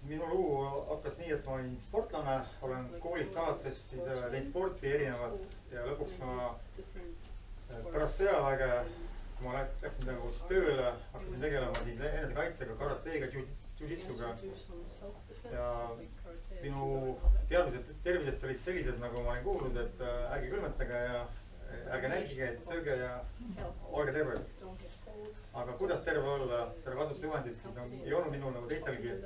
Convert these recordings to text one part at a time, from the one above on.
minu lugu hakkas nii, et ma olin sportlane, olen koolist alates siis teinud sporti erinevat ja lõpuks ma pärast sõjaväge, kui ma läksin nagu tööle, hakkasin tegelema siis enesekaitsega, karateega, jiu-jitsuga. Ja minu teadmised tervisest olid sellised, nagu ma olin kuulnud, et ärge külmetage ja ärge nälgige, sööge ja olge terved. Aga kuidas terve olla, selle kasutusjuhendit siis ei olnud minul nagu teistelgi.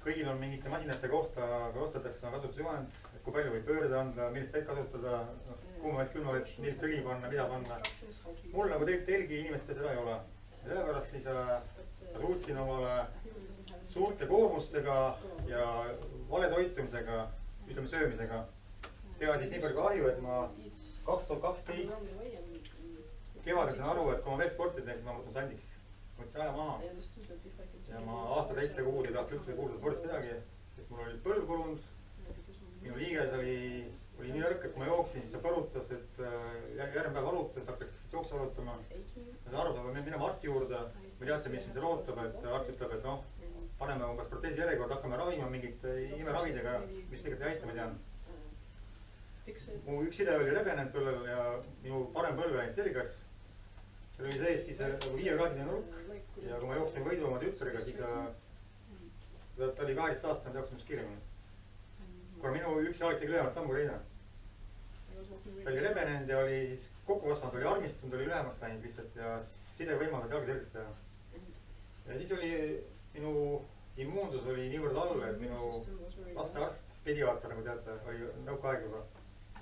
Kõigil on mingite masinate kohta, aga ostetakse kasutusjuhend, kui palju võib pöörde anda, millist vett kasutada, kuuma vett, külma vett, millist õli panna, mida panna. Mul nagu teilgi inimestel seda ei ole. Sellepärast siis suutsin omale suurte koormustega ja vale toitumisega, ütleme söömisega, teha siis nii palju kahju, et ma 2012 kevadel sain aru, et kui ma veel sporti teen, siis ma mõtlen sandiks. Mõtlesin aja maha. Ja ma aasta 7 kuud ei tahtnud üldse kuulda spordist midagi, sest mul oli põlv kulunud. Minu liiges oli nii nõrk, et kui ma jooksin, siis ta põrutas, et järgmine päev valutas, hakkas jooksu valutama. Ma sain aru, et ma pean minema arsti juurde. Ma teadsin, mis mind seal ootab, et arst ütleb, et noh, paneme umbes proteesi järjekord, hakkame ravima mingite imeravidega, mis tegelikult ei aita, ma tean. Mu üks side oli rebenenud põllel ja minu parem põlv läinud selgeks. Seal oli sees siis 5-kraadine nurk ja kui ma jooksin võidu oma tütriga, siis ta oli 18 aastane, ta jooksin minust kiiremini. Kuna minu üks jalg tegi lühemalt sammu kui teine. Ta oli rebenenud ja oli siis kokku kasvanud, oli armistunud, oli lühemaks läinud lihtsalt ja side võimaldab jalga selgeks teha. Ja siis oli minu immuunsus oli niivõrd all, et minu lastearst, pediaater, nagu teate, oli nõukaaeg juba.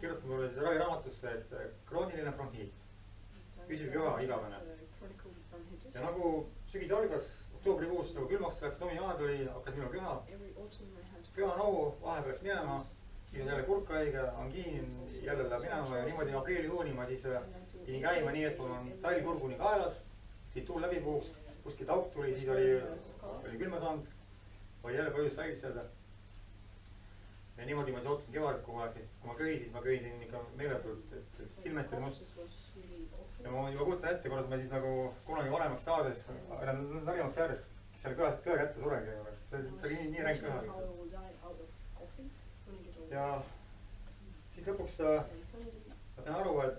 Kirjutas mulle siis raviraamatusse, et krooniline bronhiit. Püsiv köha, igavene. Ja nagu sügis algas, oktoobrikuus nagu külmaks läks, lomiaad oli, hakkas minu köha. Köhanohu, vahe peaks minema, siis on jälle kurkhaige, angiin, jälle läheb minema ja niimoodi aprilli-juuni ma siis pidin käima nii, et mul on sall kurguni kaelas, siit tuul läbi puhuks, kuskilt auk tuli, siis oli külma saanud, oli jälle põhjust haigeks jääda. Ja niimoodi ma siis ootasin kevadit kogu aeg, sest kui ma köhisin, siis ma köhisin ikka meeletult, et silmest oli must. Ja ma juba kuulsin ette, kuidas ma siis nagu kunagi vanemaks saades, nõrgemaks jäädes, kes seal köha kätte surengi. See oli nii ränk köha. Ja siis lõpuks ma sain aru, et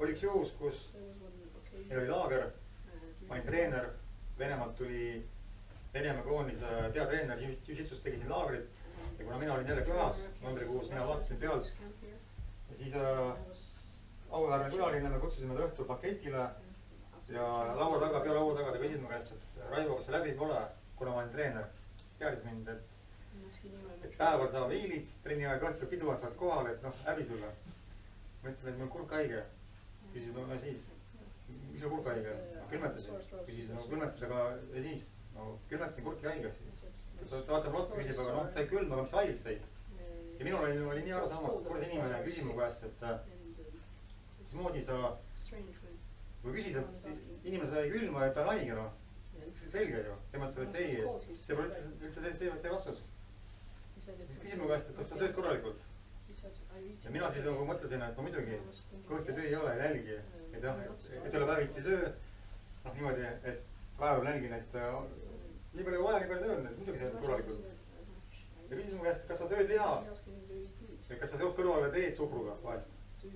oli üks juhus, kus meil oli laager, ma olin treener, Venemaalt tuli Venemaa koondise peatreener, jiu-jitsust tegi siin laagrit. Ja kuna mina olin jälle köhas, novembrikuus, mina vaatasin pealt. Ja siis auväärne külaline, me kutsusime ta õhtul paketile ja laua taga, pea laua taga ta küsis mu käest, et Raivo, kas see läbi pole, kuna ma olin treener. Teadis mind, et päeval saab hiilid, trenni aeg õhtul piduvad saad kohal, et noh, häbi sulle. Ma ütlesin, et mul on kurkhaige. Küsis, no siis, mis on kurkhaige? Külmetasin. Küsis, no külmetasid, aga ja siis? No külmetasin kurki haigeks. Ta vaatab otsa, küsib, aga noh, sai külm, aga mis haigeks sai? Ja minul oli nii arusaamatu, kuidas inimene küsib mu käest, et mismoodi sa, kui küsid, et inimene sai külma, et ta on haige, noh. Selge ju, tema ütleb, et ei, see pole üldse see vastus. Siis küsin mu käest, et kas sa sööd korralikult. Ja mina siis nagu mõtlesin, et ma muidugi kõhti töö ei ole, ei nälgi. Et ei ole päeviti söö, noh niimoodi, et päeval nälgin, et nii palju vaja, nii palju töön, et muidugi sööd korralikult. Ja küsis mu käest, kas sa sööd liha? Ja kas sa sööd kõrvale teed suhkruga vahest? Ma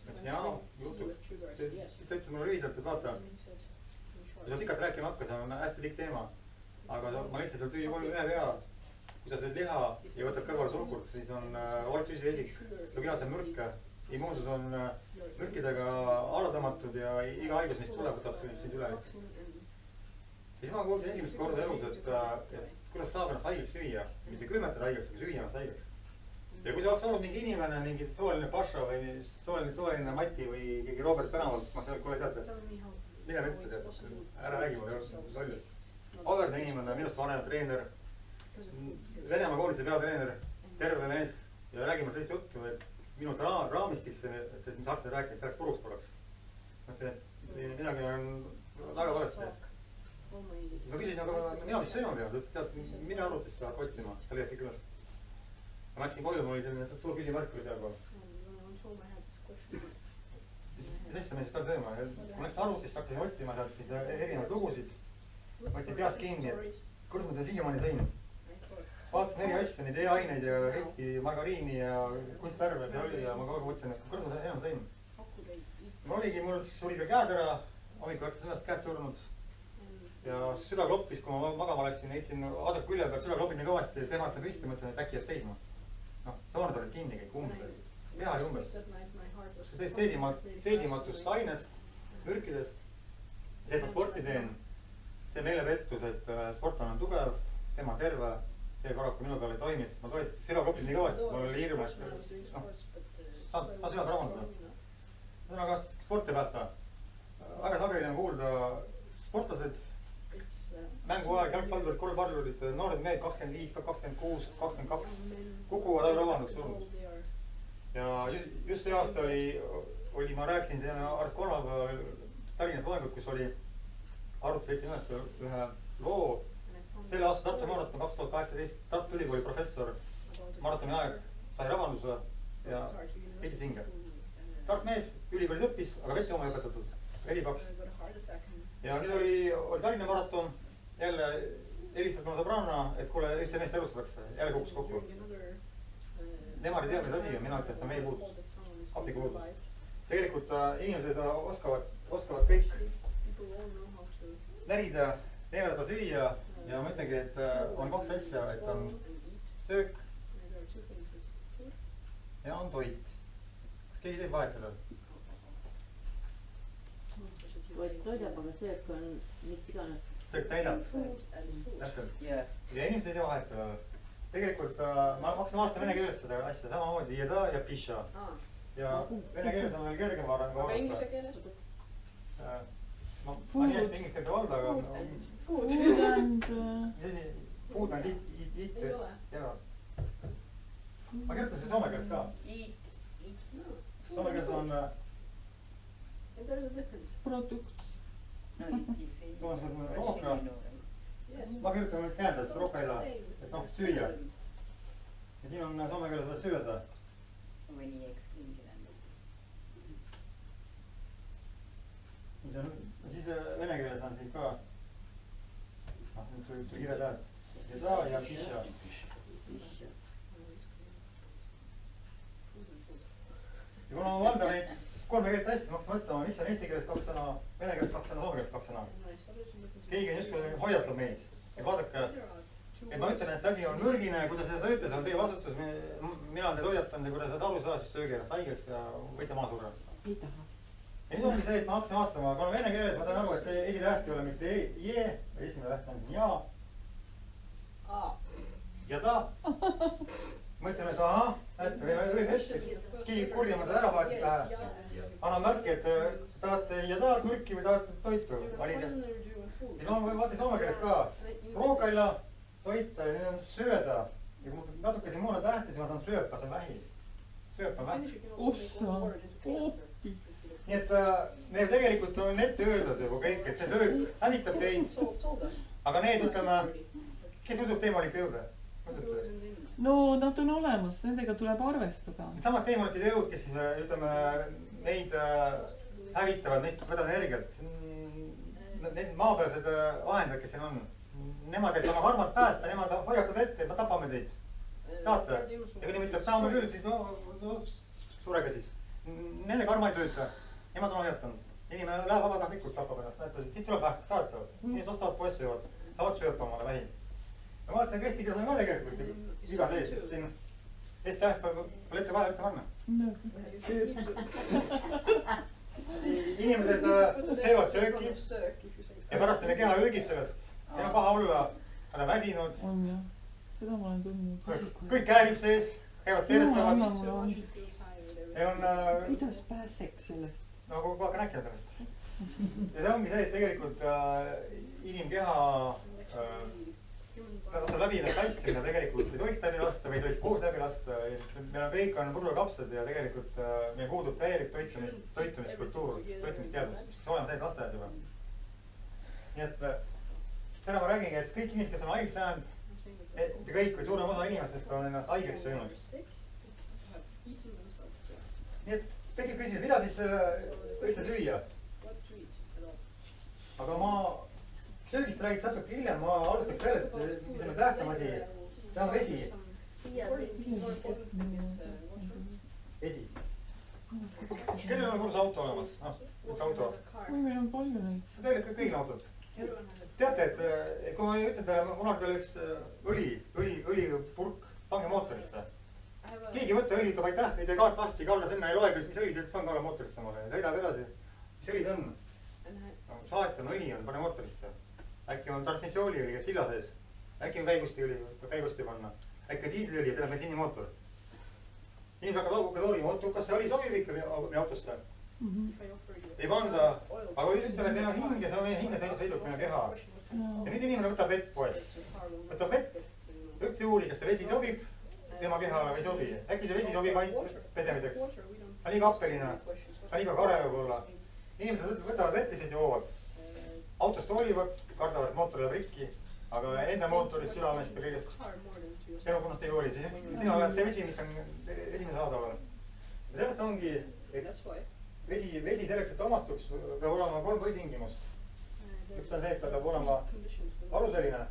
ütlesin, jaa, juhtub. Siis ta ütles mulle lühidalt, et vaata, kui sa pikalt rääkima hakka, see on hästi pikk teema. Aga ma lihtsalt seal tüüi ühe vea. Kui sa sööd liha ja võtad kõrvale suhkurt, siis on valtsüsivesik. Su kehas on mürke. Immuunsus on mürkidega alatamatud ja iga haigus, mis tuleb, võtab sind üle. Ja siis ma kuulsin esimest korda elus, et kuidas saab ennast haigeks süüa. Mitte külmetada haigeks, aga süüa ennast haigeks. Ja kui see oleks olnud mingi inimene, mingi sooline Paša või sooline Mati või keegi Robert tänavalt, ma seal kuule teate. Mine vette, ära räägi mulle lollust. Auvärne inimene, minust vanem treener, Venemaa koolise peatreener, terve mees ja räägime sellist juttu, et minust raamistik, mis aastane rääkinud, selleks puruks poleks. Minagi on väga valesti. Ma küsisin, aga mina vist sööma pean, ta ütles, tead, mine arvutist seda otsima, ta leiab kõik üles. Ma läksin koju, mul oli selline suur küsimärk või peal pool. Mis asja ma siis pean sööma? Ma läksin arvutist, hakkasin otsima sealt siis erinevaid lugusid. Ma võtsin peast kinni, et kuidas ma seda siiamaani sõin. vaatasin eri asju, neid e-aineid ja kõiki margariini ja kunstvärve ja ma kogu aeg mõtlesin, et kuidas ma enam sõin. Mul oligi, mul surid veel käed ära, hommikul hakkas ennast käed surnud. Ja süda kloppis, kui ma magama läksin, heitsin asak külje peal, süda kloppis nii kõvasti, et tehmasin püsti, mõtlesin, et äkki jääb seisma. Noh, sooned olid kinni kõik umbes. Keha oli umbes. Seedimatust ainest, mürkidest. See, et ma sporti teen, see meile pettus, et sportlane on tugev, tema terve. See paraku minu peale ei toimi, sest ma tõesti süda kloppis nii kõvasti, mul oli hirm, et saan südad ravandada. Ühesõnaga, sport ei päästa. Väga sageli on kuulda sportlased, mänguaeg, jalgpallurid, korvpallurid, noored mehed 25, 26, 22 kukuvad ajuravandas surnud. Ja just see aasta oli, ma rääkisin siin alles kolmapäeval Tallinnas loengut, kus oli arvutusleidsin üles ühe loo. Selle aasta Tartu maraton 2018 Tartu Ülikooli professor maratoni aeg sai ravanduse ja heitis hinge. Tark mees, ülikoolis õppis, aga vett jooma ei õpetatud. Veripaks. Ja nüüd oli Tallinna maraton. Jälle helistas mulle sõbranna, et kuule, ühte meest elustatakse. Jälle kukkus kokku. Nemad ei tea, mis asi on. Mina ütlen, et see on meie puudus. Apteegi puudus. Tegelikult inimesed oskavad kõik närida, neelada süüa. Ja ma ütlengi, et on kaks asja, et on söök ja on toit. Kas keegi teeb vahet sellel? Toidab, aga söök on mis iganes. Söök täidab. Täpselt. Ja inimesed ei tee vahet sellel. Tegelikult ma hakkasin vaatama vene keeles seda asja samamoodi jeda ja piša. Ja vene keeles on veel kergem vaadata. Aga inglise keeles? Ma nii hästi inglise keelt ei valda, aga... Food and... Food and eat. Ei ole. Ma kirjutan see soome keeles ka. Eat. Soome keeles on... There's a difference. Produkt. Soome keeles on rohka. Ma kirjutan käändas rohka eda, et noh, süüa. Ja siin on soome keeles veel sööda. Siis vene keeles on siin ka nüüd tuli kirja tähed. Jeda ja piša. Ja kuna ma valdan neid kolme keelt hästi, ma hakkasin mõtlema, miks on eesti keeles 2 sõna, vene keeles 2 sõna, soome keeles 2 sõna. Keegi on justkui hoiatab meid. Ja vaadake, et ma ütlen, et asi on mürgine, kui te seda sööte, see on teie vastutus. Mina olen teid hoiatanud ja kui te seda aru saa, siis sööge ennast haigeks ja võite maha surra. Ei taha. Ja nüüd ongi see, et ma hakkasin vaatama, kuna vene keeles ma saan aru, et see esitäht ei ole mitte je, esimene täht on siin ja. Ja ta. Mõtlesin, et ahah, näete, meil on hetk, keegi kurjama seda ära vaatit lähe. Annan märki, et tahate ja ta turki või tahate toitu. Ja ma vaatasin soome keeles ka. Ruokailla, toita ja nüüd on sööda. Ja kui ma natuke siin muuna tähti, siis ma saan sööpa, see on vähi. Sööpa on vähi. Ossa, oppi. Nii et meil tegelikult on ette öeldud juba kõik, et see söök hävitab teid. Aga need, ütleme, kes usub teemalike jõude? No nad on olemas, nendega tuleb arvestada. Samad teemalike jõud, kes siis, ütleme, meid hävitavad, meist võtavad energiat. Need maapealsed vahendajad, kes siin on, nemad, et oma karmad päästa, nemad hoiatavad ette, et me tapame teid. Tahate? Ja kui nemad ütleb, saame küll, siis no surege siis. Nende karma ei tööta. Nemad on hoiatanud. Inimene läheb vabatahtlikult, tapab ennast. Näete, siis tuleb vähk, tahate. Inimesed ostavad poes söövad. Saavad sööpa omale vähi. Ja vaatasin, ka eesti keeles on ka tegelikult iga sees. Siin Eesti täht pole ette vaja üldse panna. Inimesed söövad sööki ja pärast nende keha öögib sellest. Neil on paha olla. Nad on väsinud. On jah. Seda ma olen tundnud. Kõik käärib sees. Käivad teeretavad. Kuidas pääseks sellest? No kogu aeg rääkida sellest. Ja see ongi see, et tegelikult inimkeha laseb läbi need asju, mida tegelikult ei tohiks läbi lasta või ei tohiks koos läbi lasta. Meil on kõik pudrukapsed ja tegelikult meil puudub täielik toitumiskultuur, toitumisteadus, mis olema sees lasteaias juba. Nii et seda ma räägingi, et kõik inimesed, kes on haigeks jäänud, kõik või suurem osa inimestest on ennast haigeks söönud. Nii et tekib küsimus, mida siis üldse süüa? Aga ma söögist räägiks natuke hiljem, ma alustaks sellest, mis on tähtsam asi. see on vesi. Vesi. Kellel on kodus auto olemas? Üks auto. Meil on palju neid. Teil kõigil autod. Teate, et kui ma ütlen teile, kunagi oli üks õlipurk pange mootorisse. Keegi võtta õli, ütleb aitäh, ei tee kaart lahti, Kalle Semme ei loe, mis õli see on Kalle mootorisse omale. Sõidab edasi. Mis õli see on? Saati on õli, on pane mootorisse. Äkki on transmissiooni õli, käib silla sees. Äkki on käigusti panna. Äkki on diisliõli ja teile bensiinimootor. Inimesed hakkavad uurima, kas see õli sobib ikka meie autosse? Ei panda, aga ütleme, et meil on hing ja see on meie hinge sõidub meie keha. Ja nüüd inimene võtab vett poest. Võtab vett, üldse uuri, kas see vesi sobib tema kehale või ei sobi. Äkki see vesi sobib ainult pesemiseks. Ta liiga appeline, ta liiga kare võib olla. Inimesed võtavad vett lihtsalt joovad. Autost hoolivad, kardavad, et mootor läheb rikki, aga enda mootorist, südamest ja kõigest elukunnast ei hooli. Sina läheb see vesi, mis on esimene saadaval. Ja sellest ongi, et vesi selleks, et omastuks, peab olema 3 põhitingimust. Üks on see, et ta peab olema aluseline,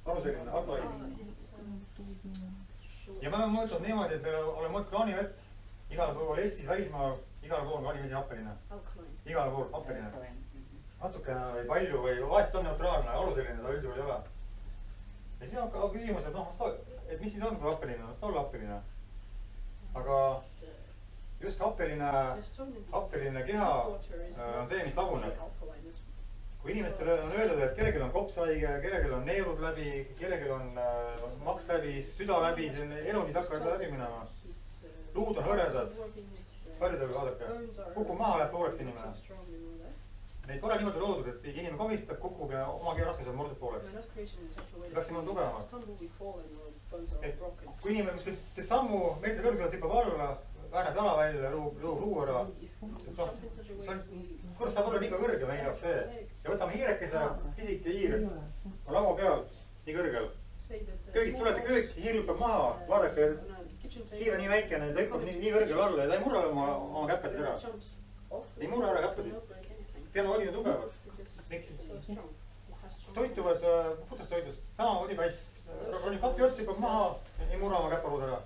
alkoholi. Ja me oleme mõõtnud niimoodi, et me oleme mõõtnud kraanivett igal pool Eestis, välismaal, igal pool kraanivesi happeline. Igal pool happeline. Natukene või palju või vahest on neutraalne, aluseline ta üldjuhul ei ole. Ja siis on ka küsimus, et mis siis on, kui happeline on, see olla happeline. Aga just happeline keha on see, mis laguneb. Kui inimestele on öeldud, et kellelgi on kopshaige, kellelgi on neerud läbi, kellelgi on maks läbi, süda läbi, elundid hakkavad läbi minema. Luud on hõredad. Paljudel vaadake. Kukub maha, läheb pooleks inimene. Neid pole niimoodi loodud, et inimene komistab, kukub ja oma keha raskused murdub pooleks. Peaksime on tugevamad. Kui inimene kuskil teeb sammu, meetri kõrguselt hüppab alla, väänab jala välja, lõub luu ära. Kuidas saab olla liiga kõrge meie jaoks see? Ja võtame hiirekese, pisike hiir on laua peal, nii kõrgel. Köögist tulete köök, hiir hüppab maha, vaadake, hiir on nii väikene, ta hüppab nii kõrgel alla ja ta ei murra oma käppasid ära. Ei murra ära käppasid. Teema odid on tugevad. Miks? Toituvad puhtast toidust, sama odikass. Ronib kapi ots, hüppab maha, ei murra oma käppaluud ära.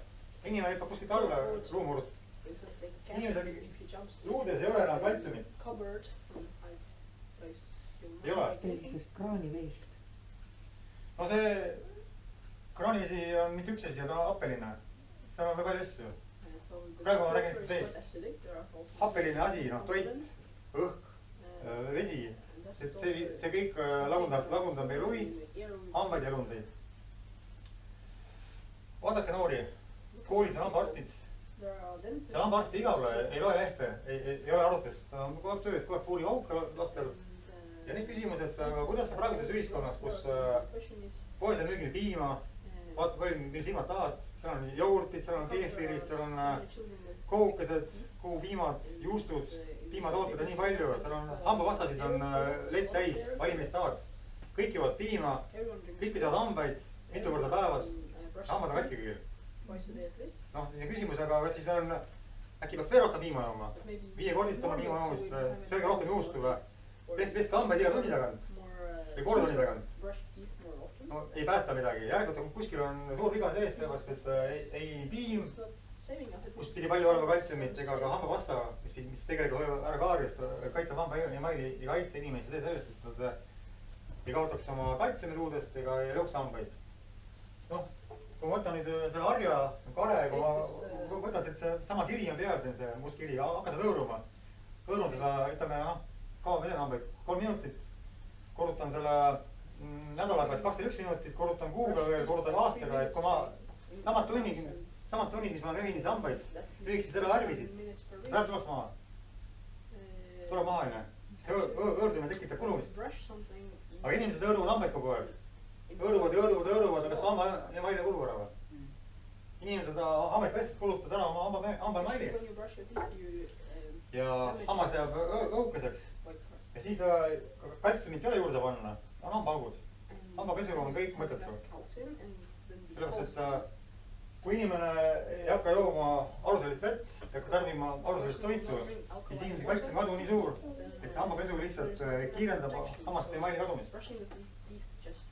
Inimene hüppab kuskilt alla, luumurd. Inimesed luudes ei ole enam kaltsiumit. Ei ole. Sellisest kraaniveest. No see kraanivesi on mitte üks asi, aga happeline. Seal on väga palju asju. Praegu ma räägin lihtsalt teist. Happeline asi, toit, õhk, vesi. See kõik lagundab meie luid, hambaid ja lundeid. Vaadake noori. Koolis on hambaarstid. See hambaarsti igavle ei loe lehte, ei ole arutist. Ta on kogu aeg tööd, kogu aeg puurib auka lastel. Ja need küsimused, kuidas sa praeguses ühiskonnas, kus poes on müügil piima, vaata palju, mille silmad tahad, seal on jogurtid, seal on keefirid, seal on kookesed, kuupiimad, juustud, piimatooted on nii palju, seal on hambavassasid on lett täis, valimist tahad. Kõik jõuavad piima, kõik pesavad hambaid, mitu korda päevas, hambad on katki kõigil. Noh, siis on küsimus, aga kas siis on, äkki peaks veel rohkem piima jooma? 5-kordistama piima joomist või sööge rohkem juustu või? Peske hambaid iga tunni tagant või poole tunni tagant. No ei päästa midagi. Järelikult kuskil on suur viga sees, sellepärast et ei piim, kust pidi palju olema kaltsiumit, ega ka hambapasta, mis tegelikult hoiab ära kaaridest, kaitseb hamba ja maili ei kaitse inimesi sellest, et nad ei kaotaks oma kaltsiumi luudest ega ei lõuks hambaid. Noh, kui ma võtan nüüd selle harja, kare, kui ma võtan see sama kiri on peal, see must kiri, hakka seda hõõruma. Hõõrun seda, ütleme, kaua pesen hambaid, 3 minutit. Korrutan selle nädala peas 21 minutit, korrutan kuuga veel, korrutan aastaga, et kui ma samad tunnid, mis ma nööhin hambaid, lüüksin selle värvisid, see värv tuleks maha. Tuleb maha, aine. See hõõrdumine tekitab kulumist. Aga inimesed hõõruvad hambaid kogu aeg. Hõõruvad, aga kas hamba ja maili kulu ära või? Inimesed hambaid pestes kulutavad ära oma hamba ja maili. Ja hammas jääb õukeseks. Ja siis kaltsiumit ei ole juurde panna. On hambahaugud. Hambapesu on kõik mõttetu. Sellepärast, et kui inimene ei hakka jooma aluselist vett, ei hakka tarbima aluselist toitu, siis inimese kaltsiumi kadu nii suur, et see hambapesu lihtsalt kiirendab hammaste emaili kadumist.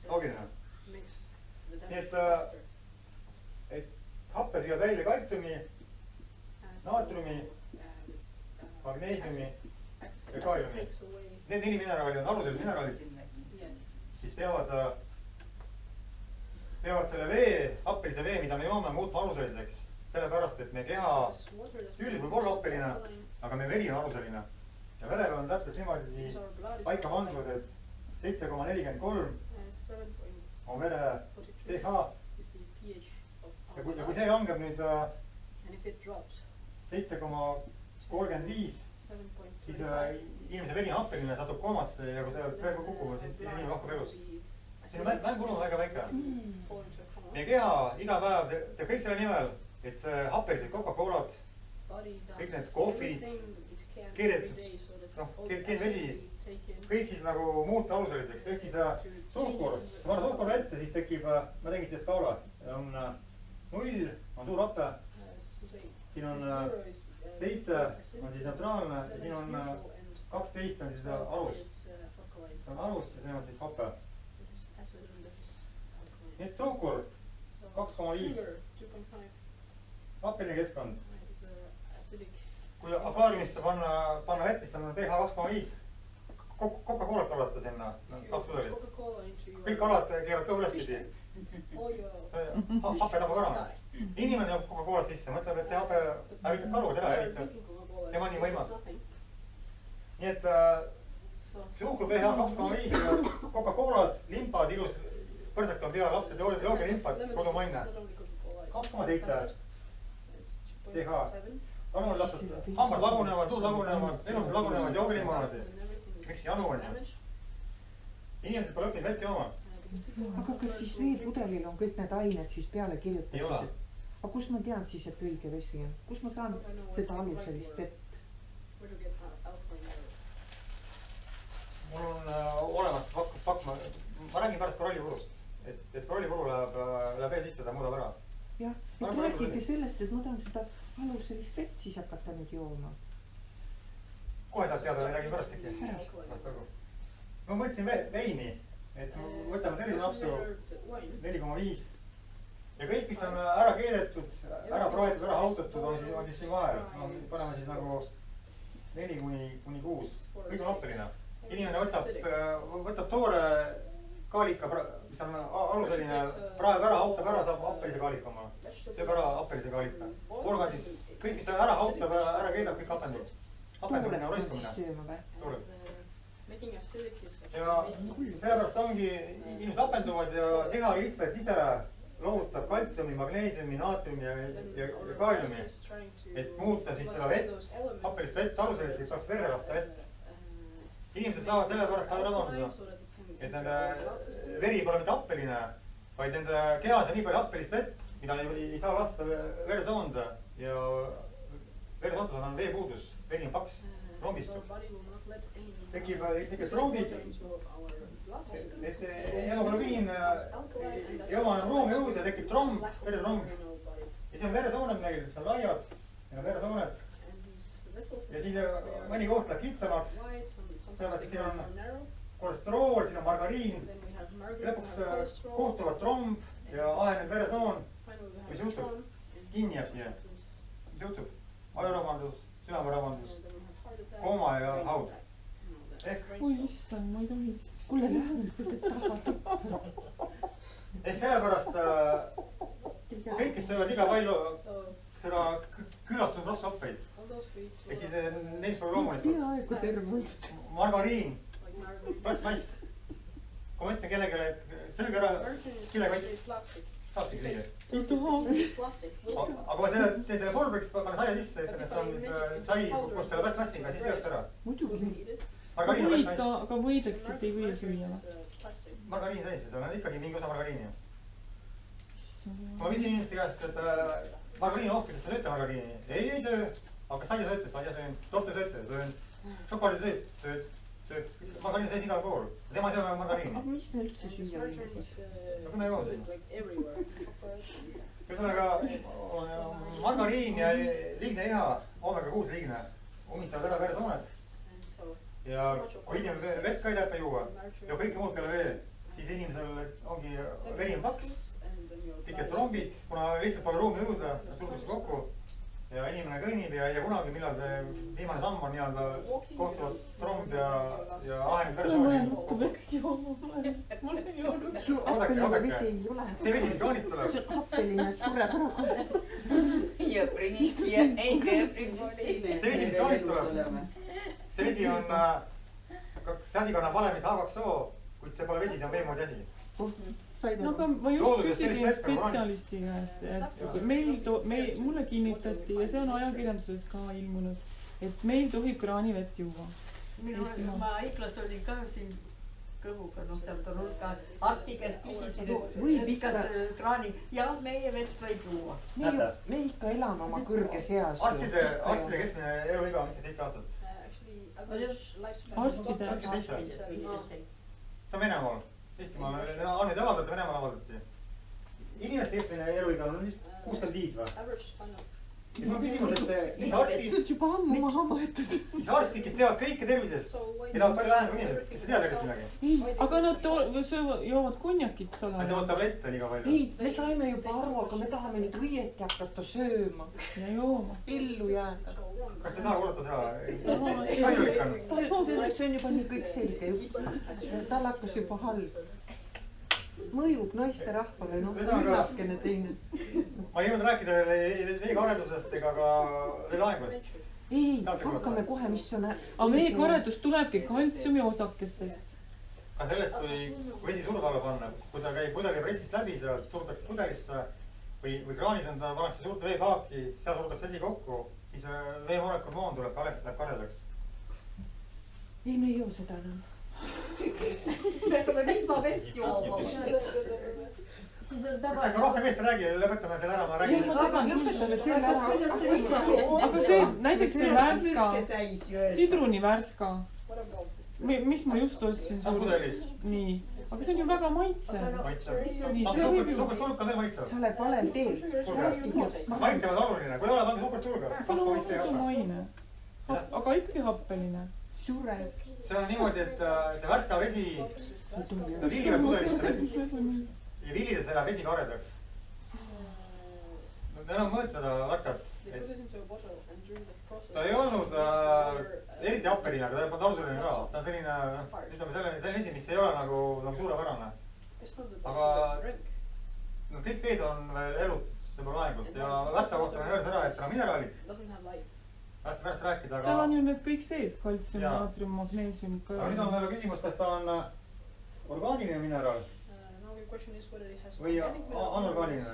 Loogiline. Nii et happed viivad välja kaltsiumi, naatriumi, magneesiumi ja kaaliumi. Need 4 mineraali on aluselised mineraalid, siis peavad selle vee, happelise vee, mida me joome, muutma aluseliseks. Sellepärast, et meie keha sülg võib olla happeline, aga meie veri on aluseline. Ja vedel on täpselt niimoodi paika pandud, et 7,43 on vere pH. Ja kui see langeb nüüd 7,35, siis inimese veri on happeline, satub koomasse ja kui see praegu kukub, siis inimene lahkub elust. Siin on mänguulu väga väike. Meie keha iga päev teeb kõik selle nimel, et happelised Coca-Colad, kõik need kohvid, keenvesi, kõik siis nagu muuta aluseliseks. Ehk siis suhkur, kui panna suhkur vette, siis tekib, ma tegin sellest kaula, on 0, on suur happe, siin on 7, on siis neutraalne ja siin on 12, on siis alus. See on alus ja see on siis happe. Nii et suhkur 2,5. Happeline keskkond. Kui akvaariumisse panna vett, mis on pH 2,5, Coca-Colat kalata sinna, 2 pudelit. Kõik kalad keeravad kõhu ülespidi. Happe tabab ära. Inimene joob Coca-Colat sisse, mõtleb, et see happe hävitab kalu, tere hävitab. Tema on nii võimas. Nii et suhkur pH 2,5 ja Coca-Colat, limpad, ilus põrsak on peal, lapsed jooge limpad, kodumaine. 2,7 pH. Anul lapsed, hambad lagunevad, suud lagunevad, elundid lagunevad, jooge limonaadi. Miks janu on ju? Inimesed pole õppinud vett jooma. Aga kas siis veepudelil on kõik need ained siis peale kirjutatud? Ei ole. Aga kus ma tean siis, et õige vesi on? Kus ma saan seda aluselist vett? Mul on olemas pakma, ma räägin pärast korallipurust, et korallipuru läheb vee sisse, ta muudab ära. Jah, et räägige sellest, et ma tahan seda aluselist vett siis hakata nüüd jooma. Kohe tahad teada, või räägin pärast äkki? Ma mõtlesin veini, et võtame tervisenapsu 4,5 ja kõik, mis on ära keedetud, ära praetud, ära hautatud, on siis siin vahel. Paneme siis nagu 4-6, kõik on happeline. Inimene võtab toore kaalika, mis on aluseline, praeb ära, hautab ära, saab happelise kaalika oma. Sööb ära happelise kaalika. Organid, kõik, mis ta ära hautab, ära keedab, kõik hapendub. Hapendumine on roiskumine. Ja sellepärast ongi, inimesed hapenduvad ja keha lihtsalt ise loovutab kaltsiumi, magneesiumi, naatriumi ja kaaliumi, et muuta siis seda vett, happelist vett aluselist, et saaks verre lasta vett. Inimesed saavad sellepärast rabandada, et nende veri pole mitte happeline, vaid nende kehas on nii palju happelist vett, mida ei saa lasta veresoonda ja veresoondas on veepuudus, veri on paks, rombistub. Tekib trombid, et hemoglobiin ei oma enam ruumi jõuda, tekib tromb, veretromb. Ja siis on veresooned meil, mis on laiad, meil on veresooned. Ja siis mõni koht läheb kitsamaks, sellepärast, et siin on kolesterool, siin on margariin. Lõpuks kohtuvad tromb ja aheneb veresoon. Mis juhtub? Kinni jääb siia. Mis juhtub? Ajurabandus, südamerabandus, kooma ja haud. Oi, issand, ma ei tohiks. Kuule, lähe. Ehk sellepärast kõik, kes söövad iga palju seda küllastunud rasvhappeid. Ehk siis neist pole loomulikult. Peaaegu terve. Margariin, plastmass. Kui ma ütlen kellelegi, et sööge ära kilekott. Plastik liige. Ei taha. Aga ma teed selle pulbriks, panen saia sisse, ütlen, et see on sai koos selle plastmassiga, siis sööks ära. Muidugi. Võida, aga võidaksid ei või süüa. Margariin täis, see on ikkagi mingi osa margariini. Ma küsin inimeste käest, et margariini ohtu, kes sa sööte margariini? Ei söö. Aga saia sööte, saia söön. Torte sööte, söön. Šokolaadi sööd, margariini sees igal pool. Tema ei söö margariini. aga mis me üldse süüa võime siis? No kui me jõuame sinna. Ühesõnaga, margariin ja liigne liha, omega 6 liigne, umistavad ära veresooned. Ja kui inimene vett ka ei tahab juua ja kõike muud peale vee, siis inimesel ongi veri on paks, pikad trombid, kuna lihtsalt pole ruumi jõuda, surutakse kokku ja inimene kõnnib ja kunagi, millal see viimane samm on nii-öelda kohtuvad tromb ja aheneb veresooni. Oodake, see vesi, mis kraanist tuleb. See on happeline, sureb ära. See vesi, mis kraanist tuleb. See vesi on, see asi kannab valemit H2O, kuid see pole vesi, see on vee moodi asi. No aga ma just küsisin spetsialisti käest, et mulle kinnitati ja see on ajakirjanduses ka ilmunud, et meil tohib kraanivett juua. Ma haiglas olin ka siin kõhuga, noh sealt on hulka arsti käest küsisin, et kas kraani, jah, meie vett võib juua. Me ikka elame oma kõrges eas. Arstide keskmine eluiga on 7 aastat. Arstide. See on Venemaal. Eestimaal andmeid avaldati, Venemaal avaldati. Inimeste keskmine eluiga on vist 65 või? Ja mul on küsimus, et mis arstid, kes teavad kõike tervisest, teavad palju vähem kui inimesed, kes ei tea tervisest midagi. Aga nad joovad konjakit sada. Nad joovad tablette liiga palju. Ei, me saime juba aru, aga me tahame nüüd õieti hakata sööma ja jooma. Pillu jääda. Kas te taha kuulata seda? Kahjulik on. See on juba nii kõik selge jutt. Tal hakkas juba halb. Mõjub naiste rahvale, noh, üllaskene teine. Ma ei jõudnud rääkida veel veekaredusest ega ka veelaengvast. Ei, hakkame kohe, mis on... Aga veekaredus tulebki kaltsiumi osakestest. Ka sellest, kui vesi surve alla panna, kui ta käib pudeli pressist läbi, seal surutakse pudelisse või kraanis on ta, pannakse suurt veepaaki, seal surutakse vesi kokku, siis veemolekul moon tuleb karedaks. Ei, me ei joo seda enam. Me hakkame vihma vett jooma. Siis on Kas ma rohkem meest räägi, lõpetame selle ära, ma räägin. Lõpetame selle ära. Aga see, näiteks see värska, sidruni värska, mis ma just ostsin sulle. Nii, aga see on ju väga maitsev. Suhkurt tulka veel maitsev. Sa oled valel teel. Kas maitsevad oluline? Kui ei ole, pange suhkurt tulga. Maine. Aga ikkagi happeline. Sureb. See on niimoodi, et see värska vesi, ta villivad pudelist ja villida selle vesi karedaks. Meil on mõõt seda värskat. Ta ei olnud eriti happeline, aga ta ei olnud alusuline ka. Ta on selline, ütleme selline vesi, mis ei ole nagu suurepärane. Aga kõik veed on veel elud, see pole laengult. Ja värska kohta on öelda seda, et seal on mineraalid. Värst rääkida, aga... Seal on ju need kõik sees, kaltsium, naatrium, magneesium. Aga nüüd on veel küsimus, kas ta on orgaaniline mineraal või anorgaaniline?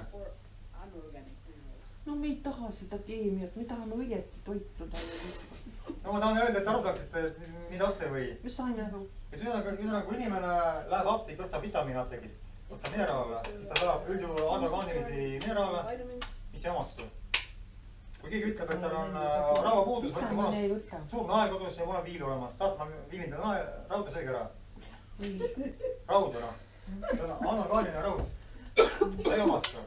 No me ei taha seda keemiat, me tahame õieti toituda. No ma tahan öelda, et aru saaksite, mida osta või? Me saime aru. Ühesõnaga, kui inimene läheb apteeki, ostab vitamiini apteegist, ostab mineraale, siis ta saab üldjuhul anorgaanilisi mineraale, mis ei omastu. Kui keegi ütleb, et tal on rauapuudus, ma ütlen, mul on suur nael kodus ja mul on viil olemas. Tahad, ma viilin ta rauda söögi ära. Raud ära. See on anorgaaniline raud. Ta ei omastu.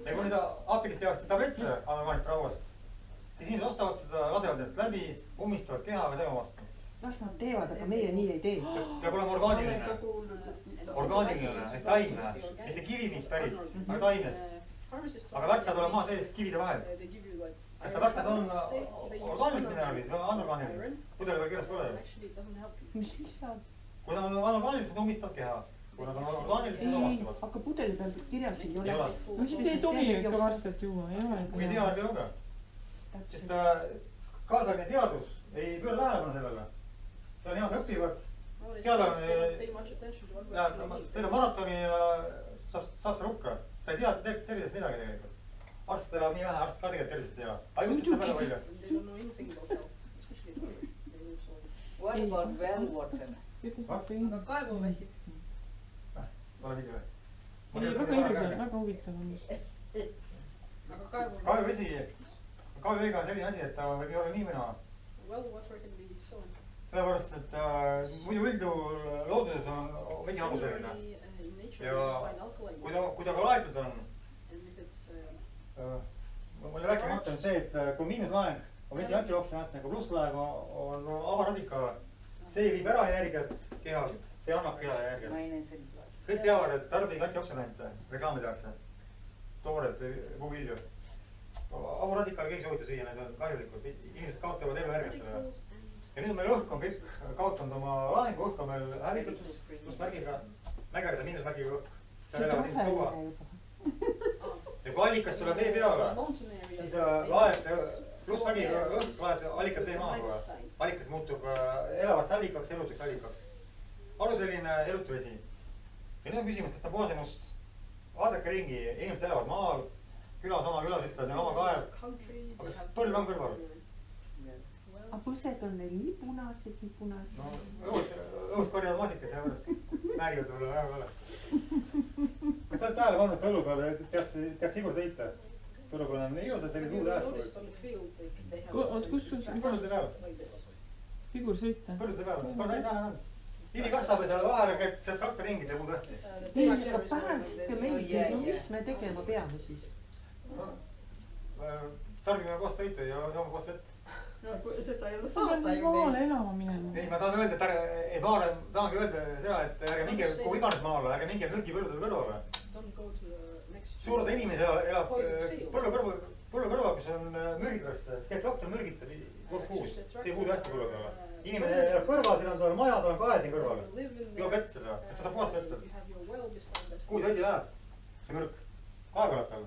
Ja kui nüüd apteegist tehakse tablette anorgaanist rauast, siis inimesed ostavad seda, lasevad ennast läbi, ummistavad keha, aga ta ei omastu. Las nad teevad, aga meie nii ei tee. Peab olema orgaaniline. Orgaaniline, ehk taimne. Mitte kivimist pärit, aga taimest. Aga värskad tuleb maa sees kivide vahel. Kas ta värskad on orgaanilised mineraalid või anorgaanilised? Pudeli veel kirjas pole. Mis saab? Kui nad on anorgaanilised, ummistavad keha. Kui nad on orgaanilised, nad omastuvad. Aga pudeli peal kirjas ei ole. No siis ei tohi ikka värskat juua, ei ole. Kui ei tea, ärge jooge. Sest kaasaegne teadus ei pööra tähelepanu sellele. Seal nemad õpivad. Teadlane sõidab maratoni ja saab see rukka. Ta ei tea tervisest midagi tegelikult. Arst elab nii vähe, arst ka tegelikult tervisest ei tea. Ajustab väga palju. What about well water? Kaevuvesi. Ole viidi või? Väga ilus, väga huvitav on just. Kaevuvesi, kaaveveega on selline asi, et ta võib olla nii või naa. sellepärast, et muidu üldjuhul looduses on vesi haguseline. Ja kui ta ka laetud on, mul rääkimata on see, et kui miinuslaeng on vesi antioksidantne, kui plusslaeng on avaradikaal, see viib ära energiat kehalt, see annab kehale energiat. Kõik teavad, et tarbige antioksidante, reklaami tehakse, toored puuvilju. Avaradikaali keegi soovita süüa, need on kahjulikud, inimesed kaotavad elu energiat sellele. Ja nüüd meil õhk on kõik kaotanud oma laengu, õhk on meil hävitatud, plussmärgiga, mägerise miinusmärgiga õhk. seal elavad inimesed kaua. Ja kui allikas tuleb vee peale, siis laeb see plussmärgiga õhk laeb allikat vee maha kohe. Allikas muutub elavast allikaks, elutuseks allikaks. Aluseline elutu vesi. Ja nüüd on küsimus, kas ta puhas ja must. Vaadake ringi, inimesed elavad maal, külas oma külas ütlevad, neil oma kaev. Aga kas põld on kõrval? Aga põsed on neil nii punased, nii punased. No õhus korjavad maasikas ja määrivad võib-olla väga valesti. Kas sa oled tähele pannud põllu peale, teaks Sigur sõita? Põllu peale on ilusad sellised uud äärkud. Kus? Põllude peal. Sigur sõita? Põllude peal. Pane näin. Ili kastab ja seal vahele käib seal traktoringi teeb uud õhki. Ei, aga päästke meid, no mis me tegema peame siis? Tarbime koos toitu ja joome koos vett. No seda ei ole sa pead siis maale elama minema. Ei, ma tahan öelda, et maale tahangi öelda seda, et ärge minge kuhu iganes maale, ärge minge mürgipõlludele kõrvale. Suur osa inimesi elab põllu kõrval, kus on mürgitakse. Käib traktor mürgitab kord kuus, teeb uude ähti põllu peale. Inimene elab kõrval, siin on tal maja, tal on kae siin kõrval. Joob vett seda, kas ta saab puhast vett sealt? Kuhu see asi läheb? See mürk? Kaev elab tal.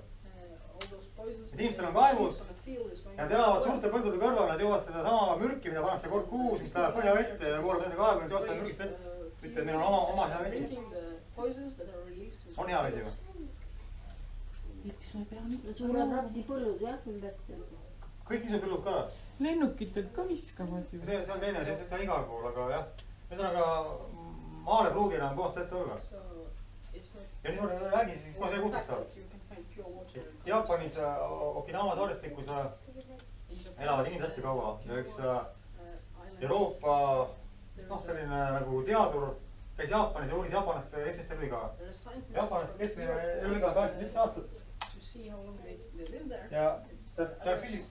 Et inimestel on kaevud ja nad elavad suurte põldude kõrval, nad joovad seda sama mürki, mida pannakse kord kuus, mis läheb põhjavette ja koorab nende kaevu, nad joovad seda mürgist vett. Ütle, et meil on oma hea vesi. On hea vesi või? Miks me peame ikka suured rapsipõllud jah, ümber. Kõik niisugused põllud ka? Lennukitelt ka viskavad ju. See on teine, see on igal pool, aga jah. Ühesõnaga maale pruugi enam puhast vett olla. Ja nüüd ma räägin siis, kohe see puhtaks saab. Jaapanis Okinawa saarestikus elavad inimesed hästi kaua ja üks Euroopa selline nagu teadur käis Jaapanis ja uuris jaapanlaste keskmist eluiga. Jaapanlaste keskmine eluiga on 81 aastat. Ja ta oleks küsinud,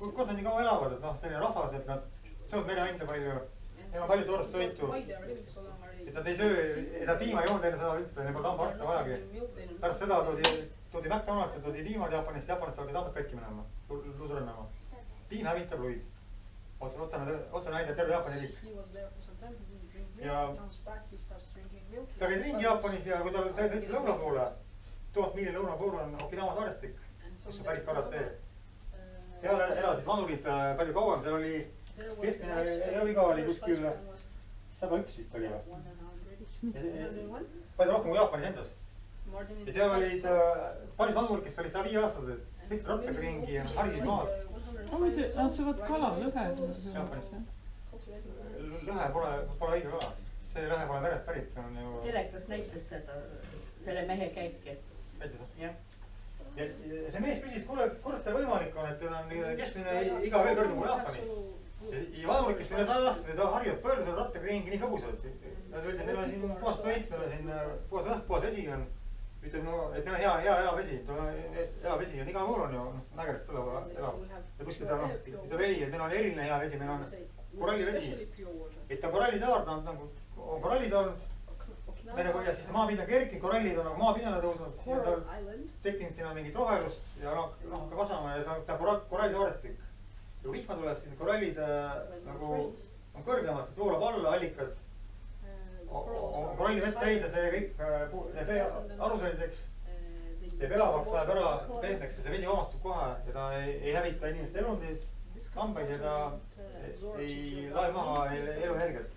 kus nad nii kaua elavad, et selline rahvas, et nad söövad mereande palju, neil on palju toorest toitu. Et nad ei söö, et nad piima ei joonud enne seda üldse, neil pole hambaarste vajagi. Pärast seda toodi McDonald's ja toodi piimad Jaapanist, Jaapanist hakkasid hambad katki minema, lusurennama. Piim hävitab luid. Otsa näide terve Jaapani riik. Ja ta käis ringi Jaapanis ja kui ta sõitis lõuna poole, 1000 miili lõuna poole on Okinawa saarestik, kus on pärit karate. Seal elasid vanurid palju kauem, seal oli keskmine eluiga oli kuskil 101 vist oli või? Palju rohkem kui Jaapanis endas. Ja seal olid paljud vanurid, kes olid 105-aastased, sõitsid rattaga ringi ja harisid maas. Nad söövad kala, lõhe. Lõhe pole õige kala. See lõhe pole verest pärit, see on ju... Telekas näitas seda, selle mehe käibki. Näitas? Jah. Ja see mees küsis, kuule, kuidas teil võimalik on, et teil on keskmine iga veel kõrgem kui Jaapanis. Ja vanurid, kes üle 100-aastased harivad pöörlused rattaga ringi nii kõgusad. Nad öeldi, et meil on siin puhas toit, meil on siin puhas õhk, puhas vesi on. Ütleb, et meil on hea elavesi, elavesi on igal pool on ju, mägerist tuleb elav. Ja kuskil seal ütleb ei, et meil on eriline hea vesi, meil on korallivesi. Et ta korallisaar, ta on korallisaar merepõhjas, siis maapinda kerkinud, korallid on nagu maapindale tõusnud. Tekkinud sinna mingit rohelust ja hakka kasvama ja ta on korallisaarestik. Ja kui vihma tuleb, siis korallid nagu on kõrgemad, see voolab alla allikad. Koralli vett täis ja see kõik teeb aruseliseks, teeb elavaks, läheb ära pehmeks ja see vesi omastub kohe ja ta ei hävita inimeste elundid, kambaid ja ta ei lae maha eluenergiat.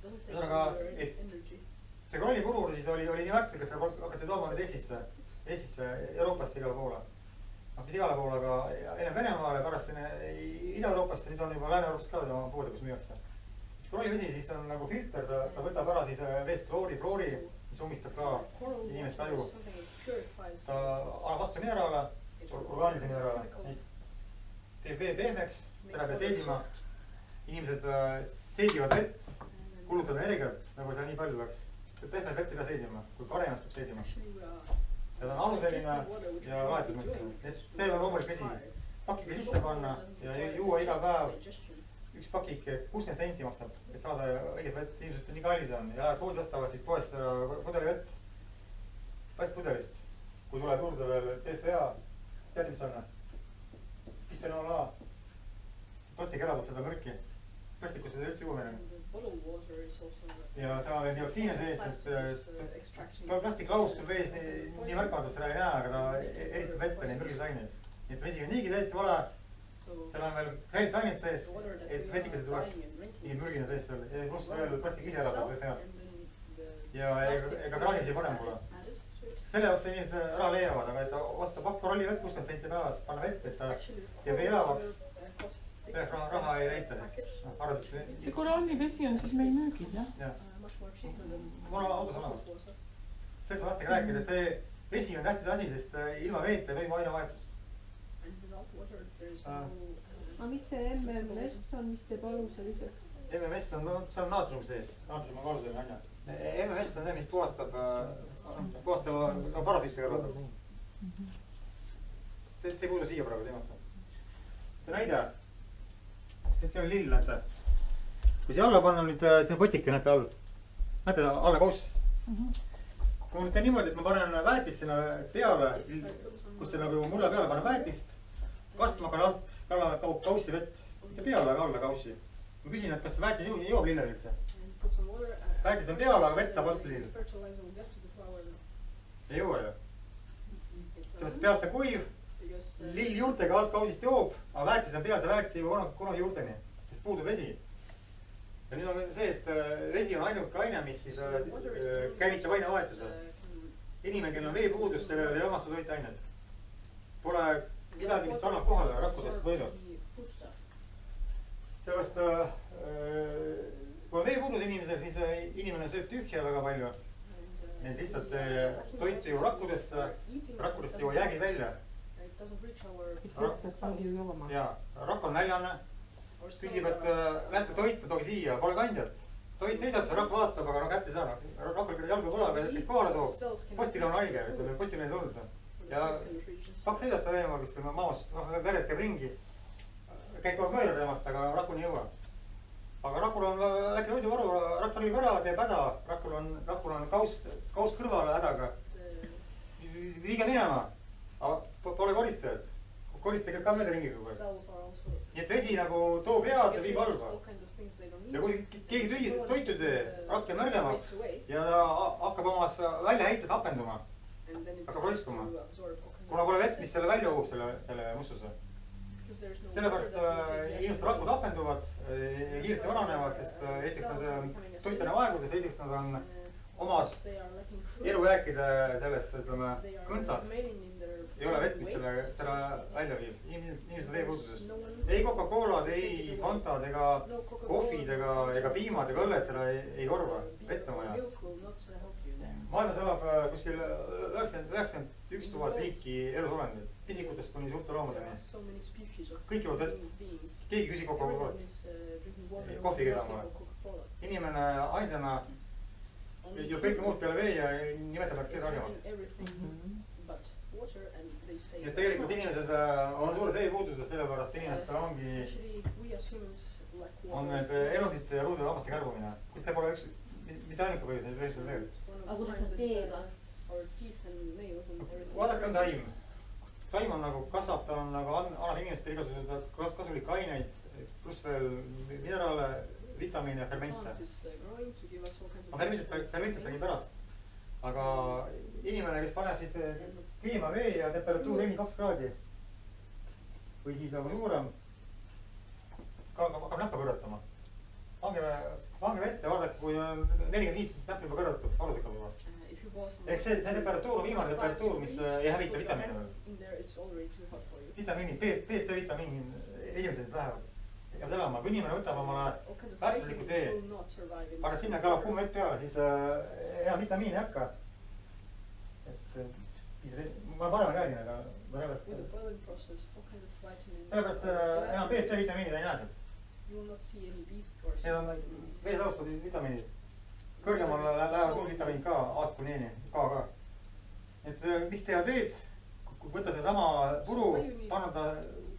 Ühesõnaga, et see korallipuru siis oli nii väärtuslik, et seda hakati tooma nüüd Eestisse, Euroopasse igale poole. Mitte igale poole, aga enne Venemaale, pärast Ida-Euroopasse, nüüd on juba Lääne-Euroopas ka oma poode, kus müüakse. Korallivesi siis on nagu filter, ta võtab ära siis veest kloori, mis ummistab ka inimeste aju. Ta annab vastu mineraale, orgaanilisi mineraale, teeb vee pehmeks, ta läheb seedima inimesed seedivad vett, kulutavad energiat, nagu seal nii palju läks. Pehmet vett ei pea seedima, kui karemas peab seedima. Ja ta on aluseline ja laetusmõtseline. Et see on loomulik vesi. Pakiga sisse panna ja juua iga päev. Üks pakike 60 senti maksab, et saada õiget vett. Ilmselt nii kallis on ja pood ostavad siis poest pudeli vett. Plastpudelist. Kui tuleb juurde veel PFA, tead mis on? Bisphenol A. Plastik eraldab seda mürki. Plastikus seda üldse juua meile. Ja seal on veel dioksiine sees, sest plastik laustub vees nii märkamatud, seda ei näe, aga ta eritab vette neid mürgiseid aineid. Nii et vesi on niigi täiesti vale. Seal on veel häilis aineid sees, et vetikesed tuleks mingi mürgine sees seal. Ja pluss veel plastik ise eraldab PFA-d. Ja ega kraanisi parem pole. Selle jaoks inimesed raha leiavad, aga et osta pakk koralli vett 60 senti päevas, panna vett, et ta jääb elavaks. Selleks raha ei leita, sest arvad, et... See koralli vesi on siis meil müügid, jah? Jah. Mul on autos olemas. Selleks on vastagi rääkida, et see vesi on tähtis asi, sest ilma veeta ei toimu ainevahetust. Aga mis see MMS on, mis teeb aluse lisaks? MMS on, seal on naatrium sees, naatrium on kaaluseline aine. MMS on see, mis puhastab parasiite kõrvaldab. See ei puudu siia praegu teemasse. See näide, et see on lill, näete. Kui siia alla panna nüüd, see on potike, näete all. Näete, alla kauss. Kui ma teen niimoodi, et ma panen väetist sinna peale, kus see nagu mulla peale panen väetist, kastma hakkan alt, kaussi vett, mitte peale, aga alla kaussi. Ma küsin, et kas väetis jõuab lillele üldse? Väetis on peale, aga vett saab alt lill. Ei jõua ju. Sellest pealt ta kuiv, lill juurtega alt kausist joob, aga väetis on peal, see väetis ei jõua kunagi juurteni, sest puudub vesi. Ja nüüd on see, et vesi on ainuke aine, mis siis käivitab ainevahetuse. Inimene, kellel on veepuudus, sellel ei omastu toitained. Pole midagi, mis kannab kohale rakkudest võidu. Sellest, kui on veepuudus inimesel, siis inimene sööb tühja väga palju. Need lihtsalt toitu ju rakkudest ei jõua jäägid välja. Ja rakk on näljane. Küsib, et lähete toitu, toogi siia, pole kandjat. Toit seisab, see rakk vaatab, aga kätte ei saa. Rakkul jalgu pole, aga kes kohale toob. Postile on haige, ütleme, postile ei tulnud. Ja pakk seisab seal eemal, kes maas, veres käib ringi. Käib kogu mööda temast, aga rakuni ei jõua. Aga rakul on väike toiduvaru, rakk tarvib ära, teeb häda. Rakul on kaust kõrvale hädaga. Viige minema, aga pole koristajat. Koristajad ka mööda ringi kogu aeg. Nii et vesi nagu toob head ja viib halba. Ja kui keegi toitu tee, rakk jääb nõrgemaks ja ta hakkab omas välja heites hapenduma, hakkab roiskuma. Kuna pole vett, mis selle välja uub, selle mustuse. Sellepärast inimesed rakud hapenduvad ja kiiresti vananevad, sest esiteks nad toitane vaeguses, esiteks nad on omas elujääkide selles, ütleme, kõntsas. Ei ole vett, mis selle välja viib. Inimesed on veepuuduses. Ei Coca-Colad, ei Fantad, ega kohvid, ega piimad, ega õlled seda ei korva. Vett on vaja. Maailmas elab kuskil 91 000 liiki elusolendit. Pisikutest kuni suurte loomadeni. Kõik jõuavad vett. Keegi küsi Coca-Colat. Kohvi keedama. Inimene ainsana jõuab kõike muud peale vee ja nimetab ennast kõige targemaks. Ja tegelikult inimesed on suures veepuuduses, sellepärast inimestel on need elundite ja ruude vabasti kärbumine. Kuid see pole üks, mitte ainuke põhjus, neid põhjustel veel. Aga kuidas on teega? Vaadake on taim. Taim on nagu kasvab, ta on nagu annab inimestele igasugused kasulikke aineid, pluss veel mineraale, vitamiine ja fermente. Ma fermentist räägin pärast. Aga inimene, kes paneb siis keema vee ja temperatuur enne 2 kraadi või siis nagu suurem, hakkab näppa kõrvatama. Pange vette, vaadake, kui on 45 näppa juba kõrvatub, alus ikka juba. Ehk see temperatuur on viimane temperatuur, mis ei hävita vitamiine veel. Vitamiini, B-vitamiini esimesed lähevad. Ja selama, kui inimene võtab omale väärtusliku tee, paneb sinna kalab kuum vett peale, siis enam vitamiini ei hakka. Ma parema käelin, aga sellepärast enam B-vitamiinid ei näe sealt. Need on vees laustatud vitamiinid. Kõrgemale lähevad muud vitamiinid ka, A-st kuni E-ni, ka. Et miks teha teed, kui võtta sedasama puru, panna ta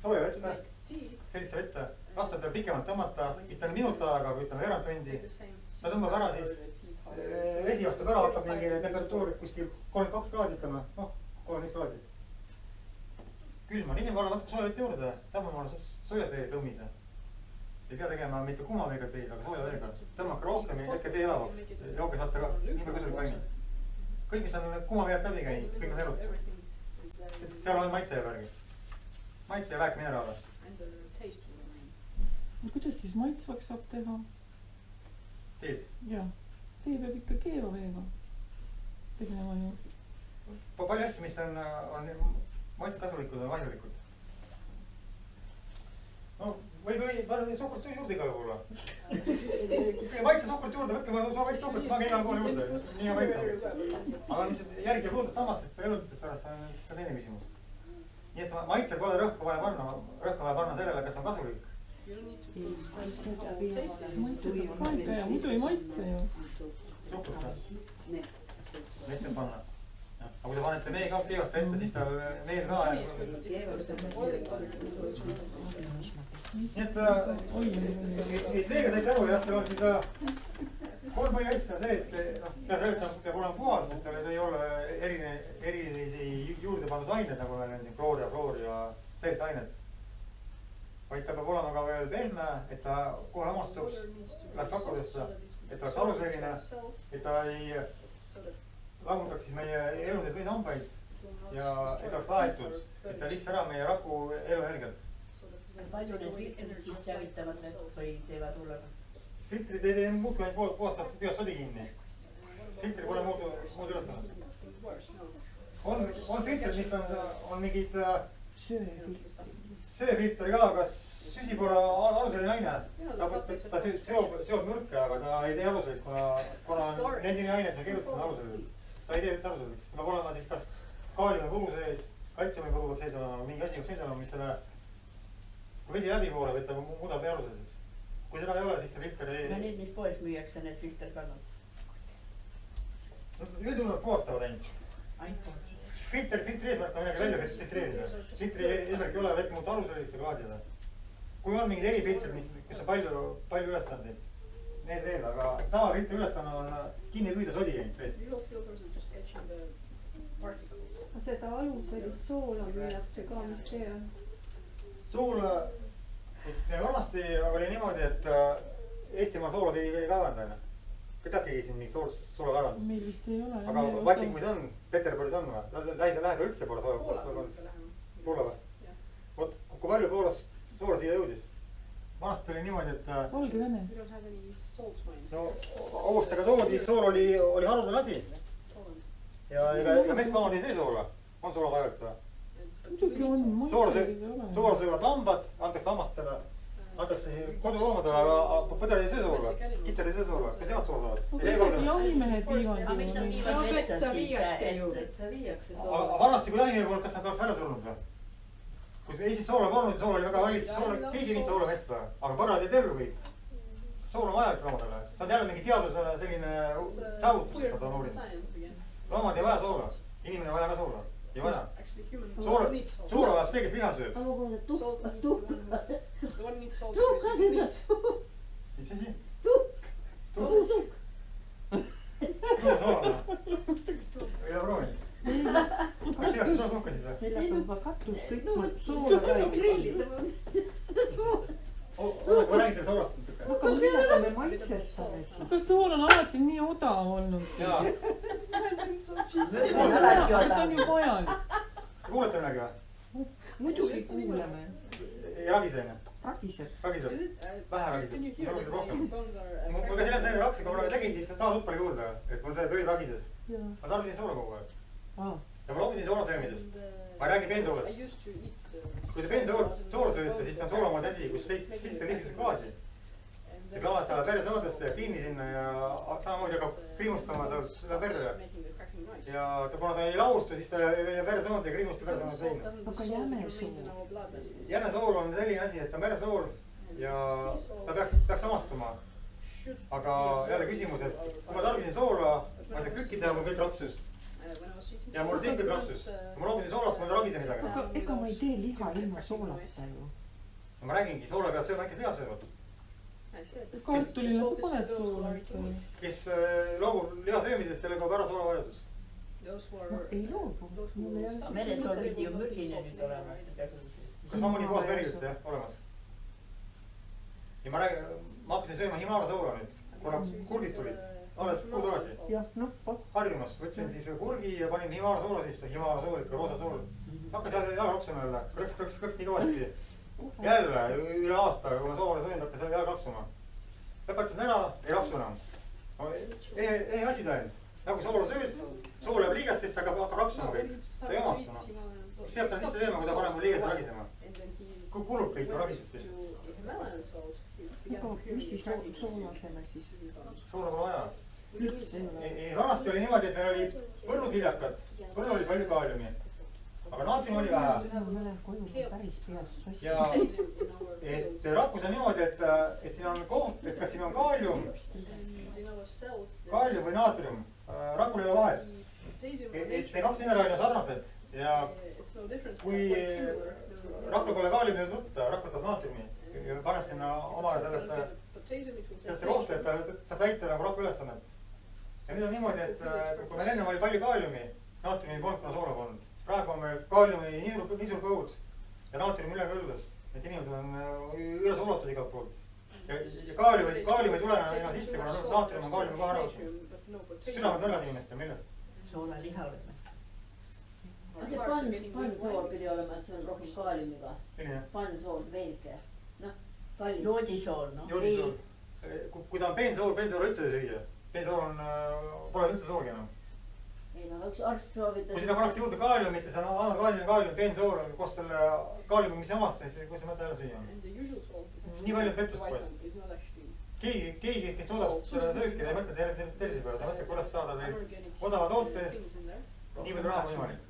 sooja vette, sellisse vette, lasta tal pikemalt tõmmata, mitte minut aega, kui ütleme veerand tundi. Ta tõmbab ära siis, vesi astub ära, hakkab mingi temperatuur kuskil 32 kraadi ütleme, noh, 31 kraadi. Külm on, inimene natuke sooja vett juurde, tõmbama sooja tee tõmmise. Ei pea tegema mitte kuuma veega teid, aga sooja veega. Tõmmake rohkem ja jätke tee elavaks. Jooge saate ka nii palju kõsulik ained. Kõik, mis on kuuma veelt läbi käinud, kõik on erut. Seal on maitse ja värgi. Maitse ja väek mineraale. Kuidas siis maitsvaks saab teha? Teed? Jah. Tee peab ikka keeva veega tegema ju. Palju asju, mis on maitse kasulikud, on vajulikud. No, võib suhkrust juurde igal poole. Maitse suhkrut juurde, võtke ma vaid suhkrut, pange igal poole juurde. Nii hea maitstab. Aga lihtsalt järgi loodust ammastest või elutitest pärast on teine küsimus. Nii et maitse pole rõhku vaja panna sellele, kas on kasulik. Muidu ei maitse ju. Suhkrut või? Mitte panna. Aga kui te panete mee ka keevasse ette, siis seal meel ka nii et veega saite aru, jah, teil on siis kolm põhiasja see, et peab olema puhas, et tal ei ole erilisi juurde pandud ained, nagu meil on kloor ja fluor ja sellised ained. Vaid ta peab olema ka veel pehme, et ta kohe omastuks, läheks hakkudesse, et ta oleks alusveline, et ta ei lammutaks siis meie elude põhisambaid ja et oleks laetud, et ta viiks ära meie raku eluenergiat. Palju need filtrid siis sävitavad need või teevad hullega? Filtrid ei tee muud kui ainult puhastaks pühast sodi kinni. Filtri pole muud ülesannet. On filtrid, mis on mingid söefilter ka, kas süsipora aluseline aine. Ta seob mürke, aga ta ei tee aluselist, kuna nendini aineid me kirjutame aluselist. Ta ei tee aluselist. Peab olema siis kas kaaliumi puru sees, kaltsiumi puru peab sees olema, mingi asi peab sees olema, mis selle kui vesi läbi poole, et ta muudab meie aluselist. Kui seda ei ole, siis see filter ei... Ja need, mis poes müüakse, need filter kannab? Üldjuhul puhastavad ainult. Filtri eesmärk on midagi välja filtreerida. Filtri eesmärk ei ole väike muuta aluselist ja klaadida. Kui on mingid erifiltrid, kus on palju ülestandeid, need veel, aga tavafiltri ülestanne on kinni püüda sodi ainult veest. Seda aluselist soola müüakse ka, mis see on? Sool, vanasti oli niimoodi, et Eestimaa soola ei kaevanda. Kedagi siin mingi soola kaevandust. Meil vist ei ole. Aga Baltikumis on, Peterburis on või? Läheda üldse pole soola. Poola või? Vot, kui palju Poolast soola siia jõudis? Vanasti oli niimoodi, et... Valgevenes. No, Austega toodi, sool oli harudane asi. Ja ega metsmaal ei see soola. On soola vajalt või? Muidugi on, soola söövad lambad, antakse hammastele, antakse koduloomadele, aga põder ei söö soola, kitsed ei söö soola. Kas nemad soola saavad? Jahimehed viivad ju. Aga miks nad viivad metsa siis, et sa viiakse soola? Aga vanasti kui jahimehe polnud, kas nad oleks välja surnud või? Kui Eestis soola polnud, soola oli väga kallis, keegi ei viinud soola metsa, aga korrad ei terve kõik. Soola on vajaks loomadele, see on jälle mingi teaduse selline saavutus, et nad on uurinud. Loomad ei vaja soola, inimene ei vaja ka soola, ei vaja. Soola vajab see, kes liha sööb. Tuhk ka seda suur. Mis asi? Tuhk. Tuhk soola või? Ei ole proovinud. Kas see oleks seda tuhka siis või? Neil hakkab juba katus kõik soola ka ei. Ma räägin teile soolast natuke. Aga millega me maitsestame siis? Aga sool on alati nii odav olnud. Jaa. See on ju vajalik. Kas te kuulete midagi või? Muidugi kuuleme. Ei ragise enne? Ragiseb. Ragiseb? Vähe ragiseb? Ragiseb rohkem? Mul ka siin on see raks, kui ma tegin, siis taas uppali juurde, et mul see pööd ragises. Ma tarbisin soola kogu aeg. Ja ma loobisin soola söömisest. Ma ei räägi peensoolast. Kui te peensool sööte, siis see on soolamoodi asi, kus sisse lihvitud klaasi. See klaas läheb veresoodesse ja kinni sinna ja samamoodi hakkab kriimustama seda verre. Ja kuna ta ei laustu, siis ta jääb veresoonde ja kriimustab veresoonde seina. Aga jämesool? Jämesool on selline asi, et on veresool, ja ta peaks omastuma. Aga jälle küsimus, et kui ma tarbisin soola, ma seda kükki teha, mul kõik raksus. Ja mul siin kõik raksus. Kui ma loobisin soolast, mul ragise midagi. Aga ega ma ei tee liha ilma soolata ju. Ma räägingi, soola pead sööma äkki liha söövad. Kartulile ka paned soola. Kes loobub liha söömisest, tal kaob ära soolavajadus. No ei loobu. Meresool pidi ju mürgine nüüd olema. Kas on mõni puhas meri üldse olemas? Ja ma hakkasin sööma Himala soola nüüd, kuna kurgid tulid. Alles kuu tagasi. Jah, noh. Harjumas võtsin siis kurgi ja panin Himala soola sisse. Himala sool, ikka roosa sool. Hakkas jälle jalgraksuma jälle. Krõks nii kõvasti. Jälle üle aasta, kui ma soola söönud, hakkas jälle jalgraksuma. Lõpetasin ära, ei raksu enam. Ei asi ta end. Nagu soola sööd, sool jääb liigest, siis ta hakkab raksuma kõik. Ta ei omastuna. Miks peab ta sisse sööma, kui ta paneb mul liigest ragisema? Kui kulub kõik ragistud siis? Aga mis siis soola asemel siis? Soola pole vaja. Üldse ei ole. Vanasti oli niimoodi, et meil oli põlluviljakad. Põllul oli palju kaaliumi. Aga naatrium oli vähe. Ma lähen koju päris peast sossi. Ja et rakkus on niimoodi, et siin on koht, et kas siin on kaalium või naatrium. Rakul ei ole vahet. Et need kaks mineraali on sarnased. Ja kui rakul pole kaaliumi võtta, rakul võtab naatriumi. Ja paneb sinna omale sellesse kohta, et ta saab täita nagu raku ülesannet. Ja nüüd on niimoodi, et kui meil enne oli palju kaaliumi, naatriumi polnud, kuna soola polnud. Praegu on meil kaaliumi nii suur põud ja naatriumi üle kõldas. Need inimesed on üle soolatud igalt poolt. Ja kaalium ei tule enam sisse, kuna naatrium on kaaliumi kohe ära võtnud. Südamed nõrgad inimestel, millest? Soola liha võtme. See pannsool pidi olema, et see on rohkem kaaliumiga. Pannsool, veelke. Noh, kallis. Joodisool, noh. Joodisool. Kui ta on peensool üldse ei süüa. Peensool pole üldse soolgi enam. Ei, no üks arst soovitas. Kui sinna pannakse juurde kaaliumit ja see on kaalium, peensool koos selle kaaliumi, mis omastas, kui see mõte ära süüa on. Nii palju pettust poes. Keegi, kes toodab seda sööki, ta ei mõtle tervise peale, ta mõtle, kuidas saada veel odava toote eest nii palju raha võimalik.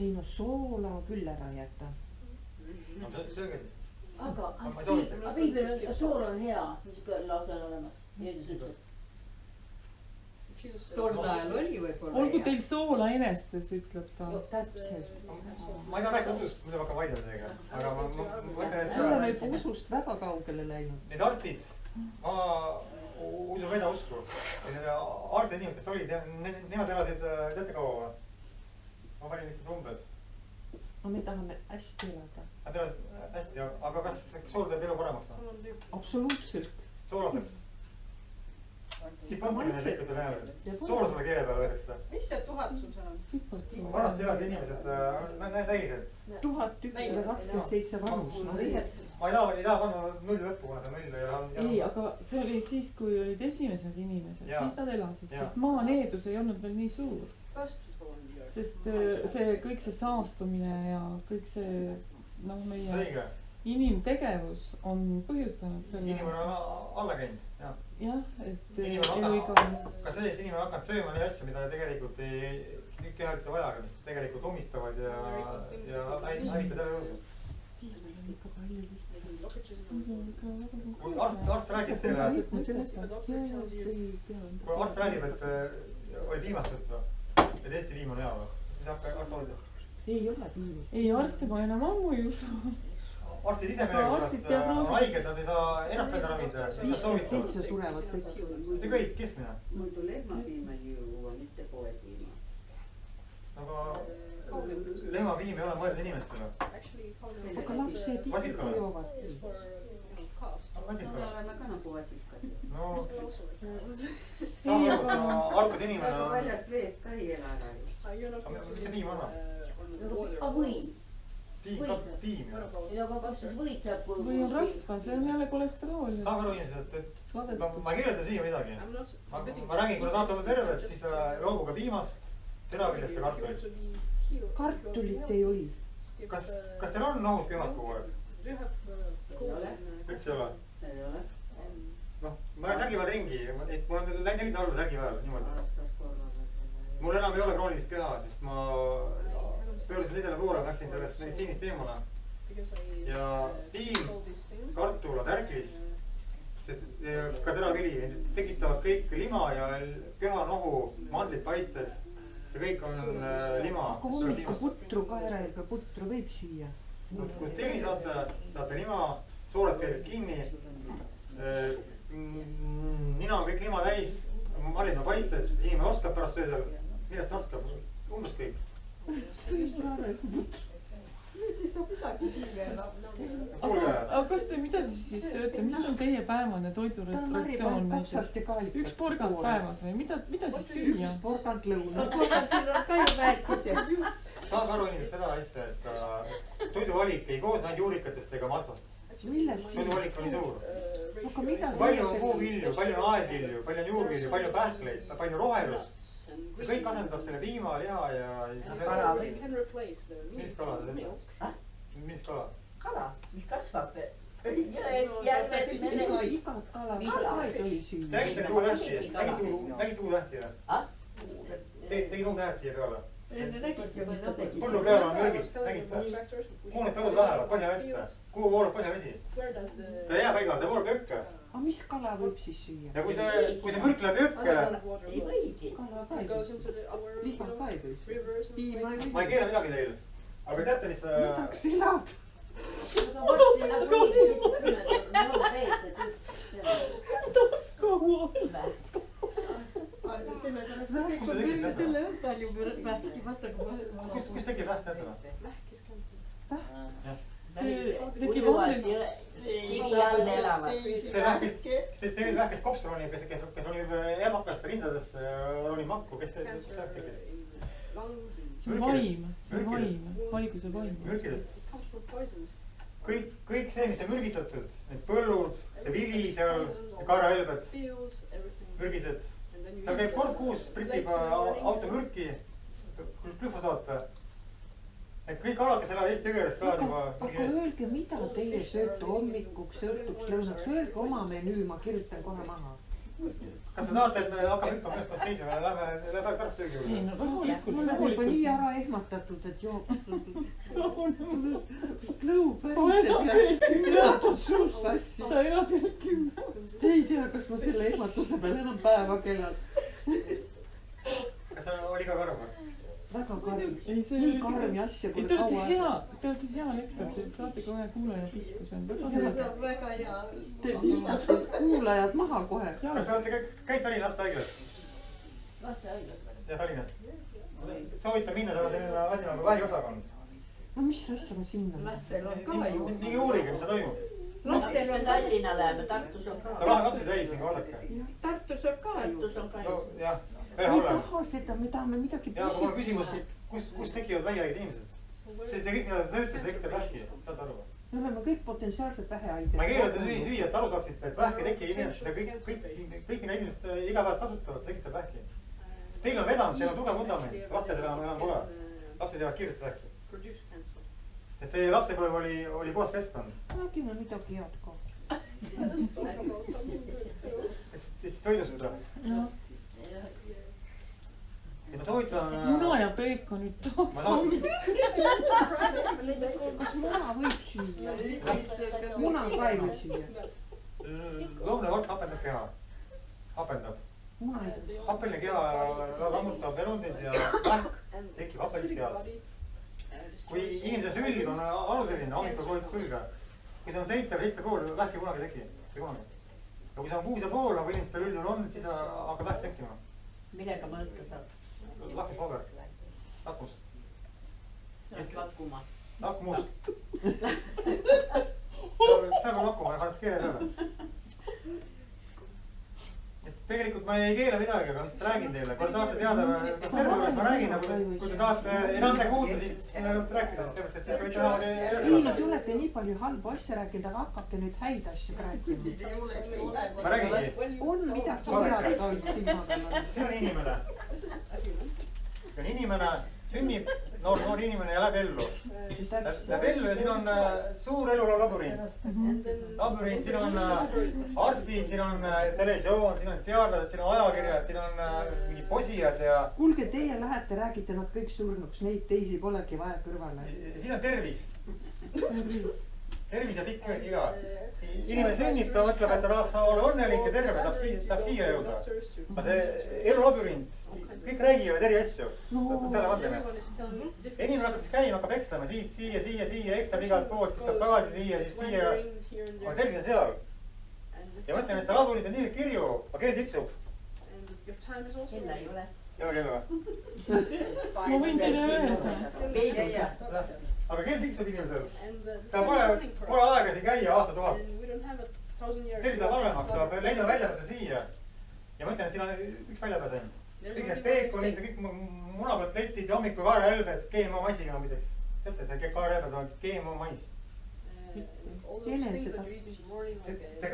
Ei no soola küll ära jätta. No sööge siis. Aga piibel, sool on hea, niisugune lause on olemas, Jeesus ütles. Tol ajal oli võib-olla. Olgu teil soola enestes, ütleb ta. Täpselt. Ma ei taha rääkida usust, muidu hakkan vaidlema teiega. Aga ma mõtlen, et Me oleme juba usust väga kaugele läinud. need arstid, ma usun veda usku. Arstid inimestest olid, nemad elasid teate kaua või? Ma panin lihtsalt umbes. No me tahame hästi elada. Nad elasid hästi, aga kas sool teeb elu paremaks? Absoluutselt. Soolaseks? Sipontimine sekkuda venelasi. Soola sulle keele peale võetakse. Mis see 1000 sul seal on? Vanasti elasid inimesed näiliselt. 1127 vanus. Ma ei taha panna null lõppu, kuna see null ja... Ei, aga see oli siis, kui olid esimesed inimesed, siis nad elasid, sest maaneedus ei olnud veel nii suur. Sest see kõik see saastumine ja kõik see, noh, meie inimtegevus on põhjustanud selle. Inimene on alla käinud, jah. Jah, et eluiga on... Ka see, et inimene on hakanud sööma neid asju, mida tegelikult ei kehaliselt vaja, aga mis tegelikult umistavad ja hävitavad jälle õudu. Kui arst räägib teile, kui arst räägib, et oli viimast juttu ja tõesti viim on hea või? Mis arst soovitas? Ei ole viim. Ei, arsti ma enam ammu ei usu. Arstid ise millegipärast on haiged, nad ei saa ennast välja ravida. Mis nad soovitavad? 7 surevad kõik. Te kõik, keskmine? Muidu lehmapiima ei juua, mitte poepiima. Aga lehmapiim ei ole mõeldud inimestele. Aga lapsed ikka joovad. Me oleme ka nagu vasikad. No, saab aru, kuna argus inimene on... Väljast veest ka ei ela ära. Mis see piim annab? Võim. Piim. Ja aga kas siis võid saab kui... Või on rasva, see on jälle kolesterool. Saab aru inimesed, et ma ei keeleta süüa midagi. Ma räägin, kui tahate olla terved, siis loobuge piimast, teraviljast ja kartulist. Kartulit ei või. Kas teil on nohud köhad kogu aeg? Ei ole. Üldse ei ole? Ei ole. Noh, ma olen särgiväel ringi, mul on läinud 4 halva särgiväel, niimoodi. Mul enam ei ole kroonilist köha, sest ma pöörasin teisele poole, läksin sellest meditsiinist eemale. ja piim, kartul, tärklis, ka teravili tekitavad kõik lima ja köhanohu, mandlid paistes. See kõik on lima. Aga hommikul putru kaeraga putru võib süüa. Kui teeni saate lima, soored käib kinni, nina on kõik lima täis, marjad on paistes, inimene oskab pärast öösel, millest ta oskab, umbes kõik. Nüüd ei saa midagi süüa enam. Aga kas te midagi siis sööte, mis on teie päevane toiduratsioon? Üks porgand päevas või mida siis süüa? Üks porgand lõuna. Porgandil on ka ju väetise. Saab aru inimest seda asja, et toiduvalik ei koosne ainult juurikatest ega matsast. Toiduvalik on nii suur. Palju on puuvilju, palju on aedvilju, palju on juurvilju, palju pähkleid, palju rohelust. See kõik asendab selle piima, liha ja... Kala või? Millist kala ta teeb? Millist kala? Kala, mis kasvab jões, järves, meres. Igat kala ei tohi süüa. Nägite tuu tähti või? Tegid tuu tähti siia peale? Põllu peal on mürgid, nägite? Kuhu need põllud lähevad? Põhja ette. Kuhu voolab põhjavesi? Ta jää paigal, ta voolab jõkke. Aga mis kala võib siis süüa? Ja kui see mürk läheb jõkke... Ei võigi. Kala ka ei või. Liha ka ei või. Piima ei või. Ma ei keela midagi teil. Aga teate, mis... Midaks elad. Tahaks kaua olla. Sellepärast kõik on küll selle palju vähki. Kus tekib vähk tähendab? See tekib andeks. Kivi all elavad. See vähk, kes kopsu ronib, kes ronib emakasse rindadesse, ronib makku, kes see vähk tekib? See on vaim, haiguse vaim. Mürkidest. Kõik see, mis on mürgitatud, need põllud, see vili seal, kaerahelbed, mürgised. Seal käib kord kuus, pritsib automürki, glüfosaate. Et kõik alad, kes elavad Eesti Jõgeres ka on juba... Aga öelge, mida teie sööte hommikuks, õhtuks, lõunaks, öelge oma menüü, ma kirjutan kohe maha. Kas sa tahate, et me hakkame hüppama ühest kohast teise või läheme pärast söögi juurde? Ei, no rahulikult. Mul on juba nii ära ehmatatud, et joo... Lõu päriseb ja sõnad on suus sassi. Sa elad veel 10. Te ei tea, kas ma selle ehmatuse peal enam päeva kellal. Kas oli ka karm? Väga karm. Nii karmi asja, kui kaua aega. Te olete hea lektor, te saate kohe kuulaja pihku, see on väga hea. See on väga hea. Te viitate kuulajad maha kohe. Kas te olete käid Tallinna lastehaiglas? Lastehaiglas? Ja Tallinnas. Soovitan minna selline asi nagu vähiosakond. No mis asja ma sinna? Lastel on ka ju. Mingi uurige, mis see toimub. Lastel on Tallinna läheme, Tartus on ka. Ta lahe lapsi täis, mingi vaadake. Tartus on ka ju. Tartus on ka ju. No jah, Me ei taha seda, me tahame midagi ja kui on küsimus, kus tekivad vähihaiged inimesed? See kõik, mida te sööte, see tekitab vähki, saad aru? Me oleme kõik potentsiaalselt vähehaiged. Ma ei keela te süüa, et aru saaksite, et vähk ei teki inimesed, kõik mida inimesed igapäevas kasutavad, see tekitab vähki. Teil on vedanud, teil on tugev vundament, lastel seda enam pole. Lapsed jäävad kiiresti vähki. Sest teie lapsepõlv oli koos keskkond. Räägime midagi head ka. Siis toidust või? Ja ma soovitan... Muna ja peekonit tahaks. Kas muna võib süüa? Muna ka ei või süüa. Loomne valk hapendab keha. Hapendab. Happeline keha lammutab elundid ja vähk tekib happelis kehas. Kui inimese sülg on aluseline, hommikul koolid sülga, kui see on 7,5, vähki kunagi teki. Ja kui see on 6,5, nagu inimestel üldjuhul on, siis hakkab vähk tekkima. Millega mõõta saab? Lakmuspaber. Lakmus. Sa oled lakkuma. Lakmus. Seal on lakkuma ja kannad keele peale. Tegelikult ma ei keela midagi, aga mis räägin teile. Kui te tahate teada, kas terve juures ma räägin, kui te tahate enam kuulda, siis sinna lõpet rääkida, sest te võite enam ei, te olete nii palju halbu asja rääkinud, aga hakkake nüüd häid asju rääkima. Ma räägingi. On midagi head ka üks silma peal. See on inimene. See on inimene, sünnib noor inimene ja läheb ellu. Läheb ellu ja siin on suur elulav labürint. Labürint, siin on arstid, siin on televisioon, siin on teadlased, siin on ajakirjad, siin on mingi posijad ja... Kuulge, teie lähete, räägite nad kõik surnuks, neid teisi polegi vaja kõrvale. Siin on tervis. tervis ja pikk iga. Inimene sünnib, ta mõtleb, et ta tahaks olla õnnelik ja terve, tahab siia jõuda. Aga see elulabürint, kõik räägivad eri asju. Tähele vandeme. Inimene hakkab siis käima, hakkab ekslema siit, siia, eksleb igalt poolt, siis tuleb tagasi siia, siis siia. Aga tervis on seal. Ja mõtlen, et see labürint on nii kirju, aga kell tiksub. Kella ei ole. Ei ole kella või? Ma võin teile öelda. Aga kell tiksub inimesel. Ta pole aega siin käia aastatuhat. Tervis läheb halvemaks, ta peab leidma väljapääsu siia. Ja mõtlen, et siin on üks väljapääs ainult. Kõik need peekonid ja kõik munapotletid ja hommikul kaarehälbed GMO maisiga muideks. Teate, see kaarehälbed on GMO mais. See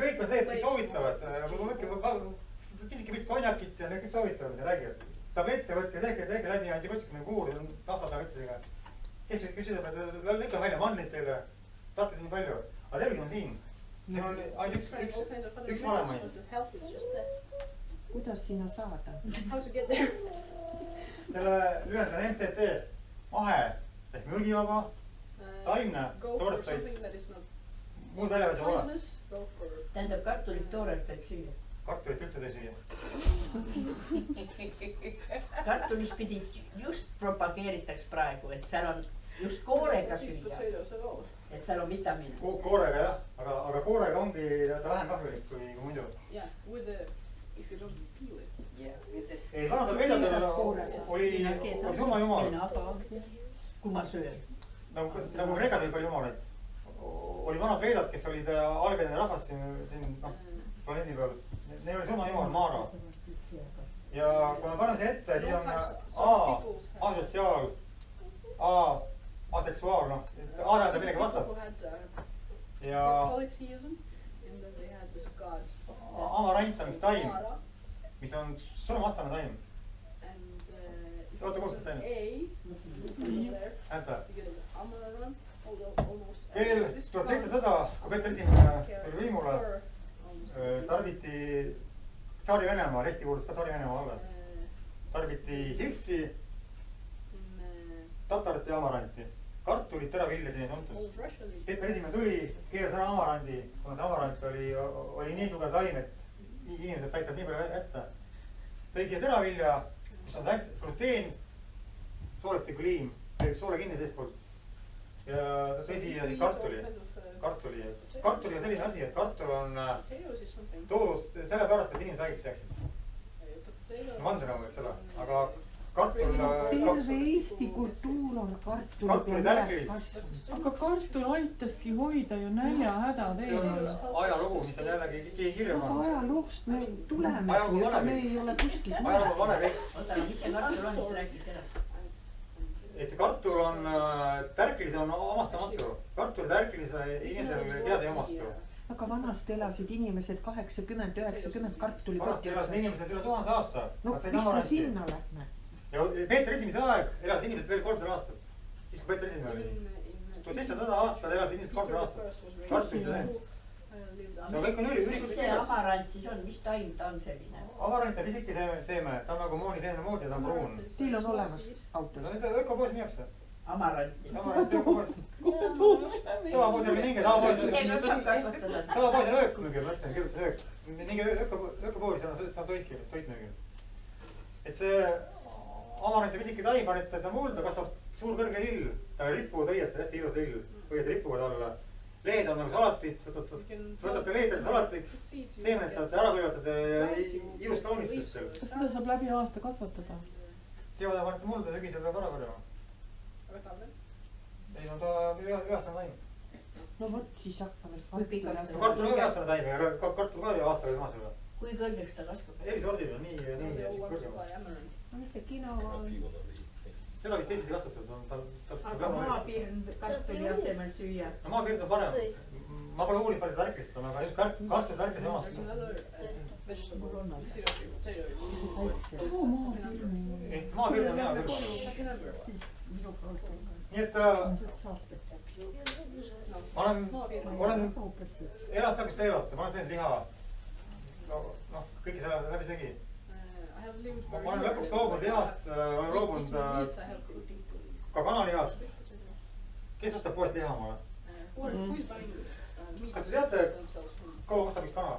kõik on see, et kõik soovitavad. Pisike vits konjakit ja need kõik soovitavad, see räägivad. Tablette võtke, tehke läbi antibiootikuumi kuur, naftatablettidega. Kes ütleb, et lõikame välja mandlid teile, tarkas nii palju. Aga tervis on siin. Siin on ainult üks vanemaid. Kuidas sinna saada? Selle lühend on MTT, mahe ehk mürgivaba, taimne, toorestaid, muud väljapääsu pole. Tähendab, kartulit toorelt võib süüa. Kartulit üldse ei süüa. Kartulis pidi just propageeritaks praegu, et seal on just koorega süüa. Et seal on vitamiine. Koorega jah, aga koorega ongi ta vähem kahjulik kui muidu. Ei, vanasel veidadel oli surmajumal. Kui ma söön. Nagu Kreekas oli palju jumalaid. Oli vanad veedad, kes olid algeline rahvas siin planeedi peal. Neil oli surmajumal Maara. Ja kui me paneme see ette, siis on asotsiaal, aseksuaal, A tähendab millegi vastast. Ja amarant on üks taim, mis on surmavastane taim. Olete kuulnud taimist? Näete? Veel 1700, kui Peeter Esimene tuli võimule, tarbiti Tsaari-Venemaa, resti kuulus ka Tsaari-Venemaa alles. Tarbiti hirssi, tatarit ja amaranti. Kartulit, teravilja siin ei tuntud. Peeter Esimene tuli, keeras ära amarandi, kuna see amarant oli nii tugev taim, et inimesed said sealt nii palju ette. Tõi siia teravilja, mis on hästi gluteen, soolestikku-liim, lööb soole kinni seestpoolt. Ja tõi siia kartuli. Kartuli on selline asi, et kartul on toodud sellepärast, et inimesed haigeks jääksid. Vandenõu, eks ole, aga kartul... Terve Eesti kultuur on kartuli tärklis. Aga kartul aitaski hoida ju näljahäda teile. See on ajalugu, mis on jällegi keegi kirjama. Aga ajaloost me tulemegi, ega me ei ole kuskil. Ajalugu vale kõik. Oota, mis see kartul on, siis räägid ära. Et kartul on, tärklis on omastamatu. Kartul ja tärklis inimesel keas ei omastu. Aga vanasti elasid inimesed 80-90 kartuli. Vanasti elasid inimesed üle 1000 aasta. No mis me sinna lähme? Ja Peeter Esimese aeg elasid inimesed veel 300 aastat. Siis kui Peeter Esimene oli. 1700 aastal elasid inimesed 300 aastat. Kartulit ja seent. See kõik on ürikuks. Mis see amarant siis on? Mis taim ta on selline? Amarant on pisike seeme. Ta on nagu mooniseemne moodi ja ta on pruun. Teil on olemas autos? No nüüd ökopoos müüakse. Amaranti. Amaranti ökopoos. Tavapoos ei ole mingi tavapoos. Ise ka saab kasvatada. Tavapoos on öök müügil, mõtlesin, kirjutasin öök. Mingi ökopoos on toit müügil. Et see amarant ja pisike taim panete ta mulda, kasvab suur kõrge lill. Tal ripuvad õied, see hästi ilus lill. Õied ripuvad alla. Lehed on nagu salatid, võtate lehed salatiks, seemned saate ära kuivatada ja ilus kaunistustel. Kas seda saab läbi aasta kasvatada? Kevadel panete mulda, sügisel peab ära korjama. Ei, no ta ühastane taim. No vot, siis hakkame. Kartul on ühastane taim, aga kartul ka ju aastaga samas juba. Kui kõrgeks ta kasvab? Erisordid on nii kõrgemad. Mis see kino on? Seda vist Eestis kasvatatud. Aga maapirn kartuli asemel süüa. No maapirn on parem. Ma pole uurinud palju seda tärklist on, aga just kartul tärklis ei omastu. Et maapirn on hea küll. Nii et ma olen elanud seal, kus te elate. Ma olen söönud liha. Noh, kõiki selle läbi segi. Ma olen lõpuks loobunud lihast, olen loobunud ka kanalihast. kes ostab poest liha omale? Kas te teate, kaua kasvab üks kana?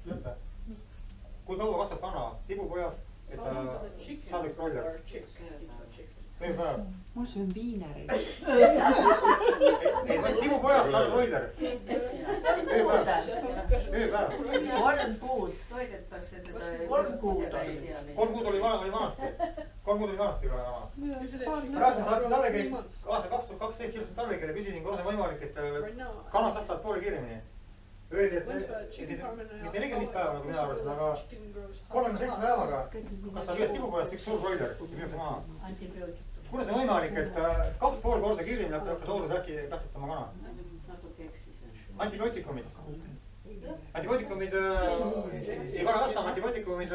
Teate? Kui kaua kasvab kana tibupojast, et ta saada üks broiler? Ööpäev. ma söön viinereid. Ei, tibupojast saada broiler. Ööpäev. 3 kuud. toidetakse teda. 3 kuud oli. 3 kuud oli vanasti. 3 kuud oli vanasti ka kana. Praegu ma saaksin tallekiri, aasta 2012 kirjutasin tallekiri ja küsisin, kuidas on võimalik, et kanad kasvavad poole kiiremini. Öeldi, et mitte 45 päeva, nagu mina arvasin, aga 37 päevaga kasvab ühest tibupojast üks suur broiler ja müüakse maha. Kuidas on võimalik, et 2,5 korda kiiremini hakkas loodus äkki kasvatama kana? natuke eksis. Antibiootikumid. Antibiootikumid ei pane kasvama, antibiootikumid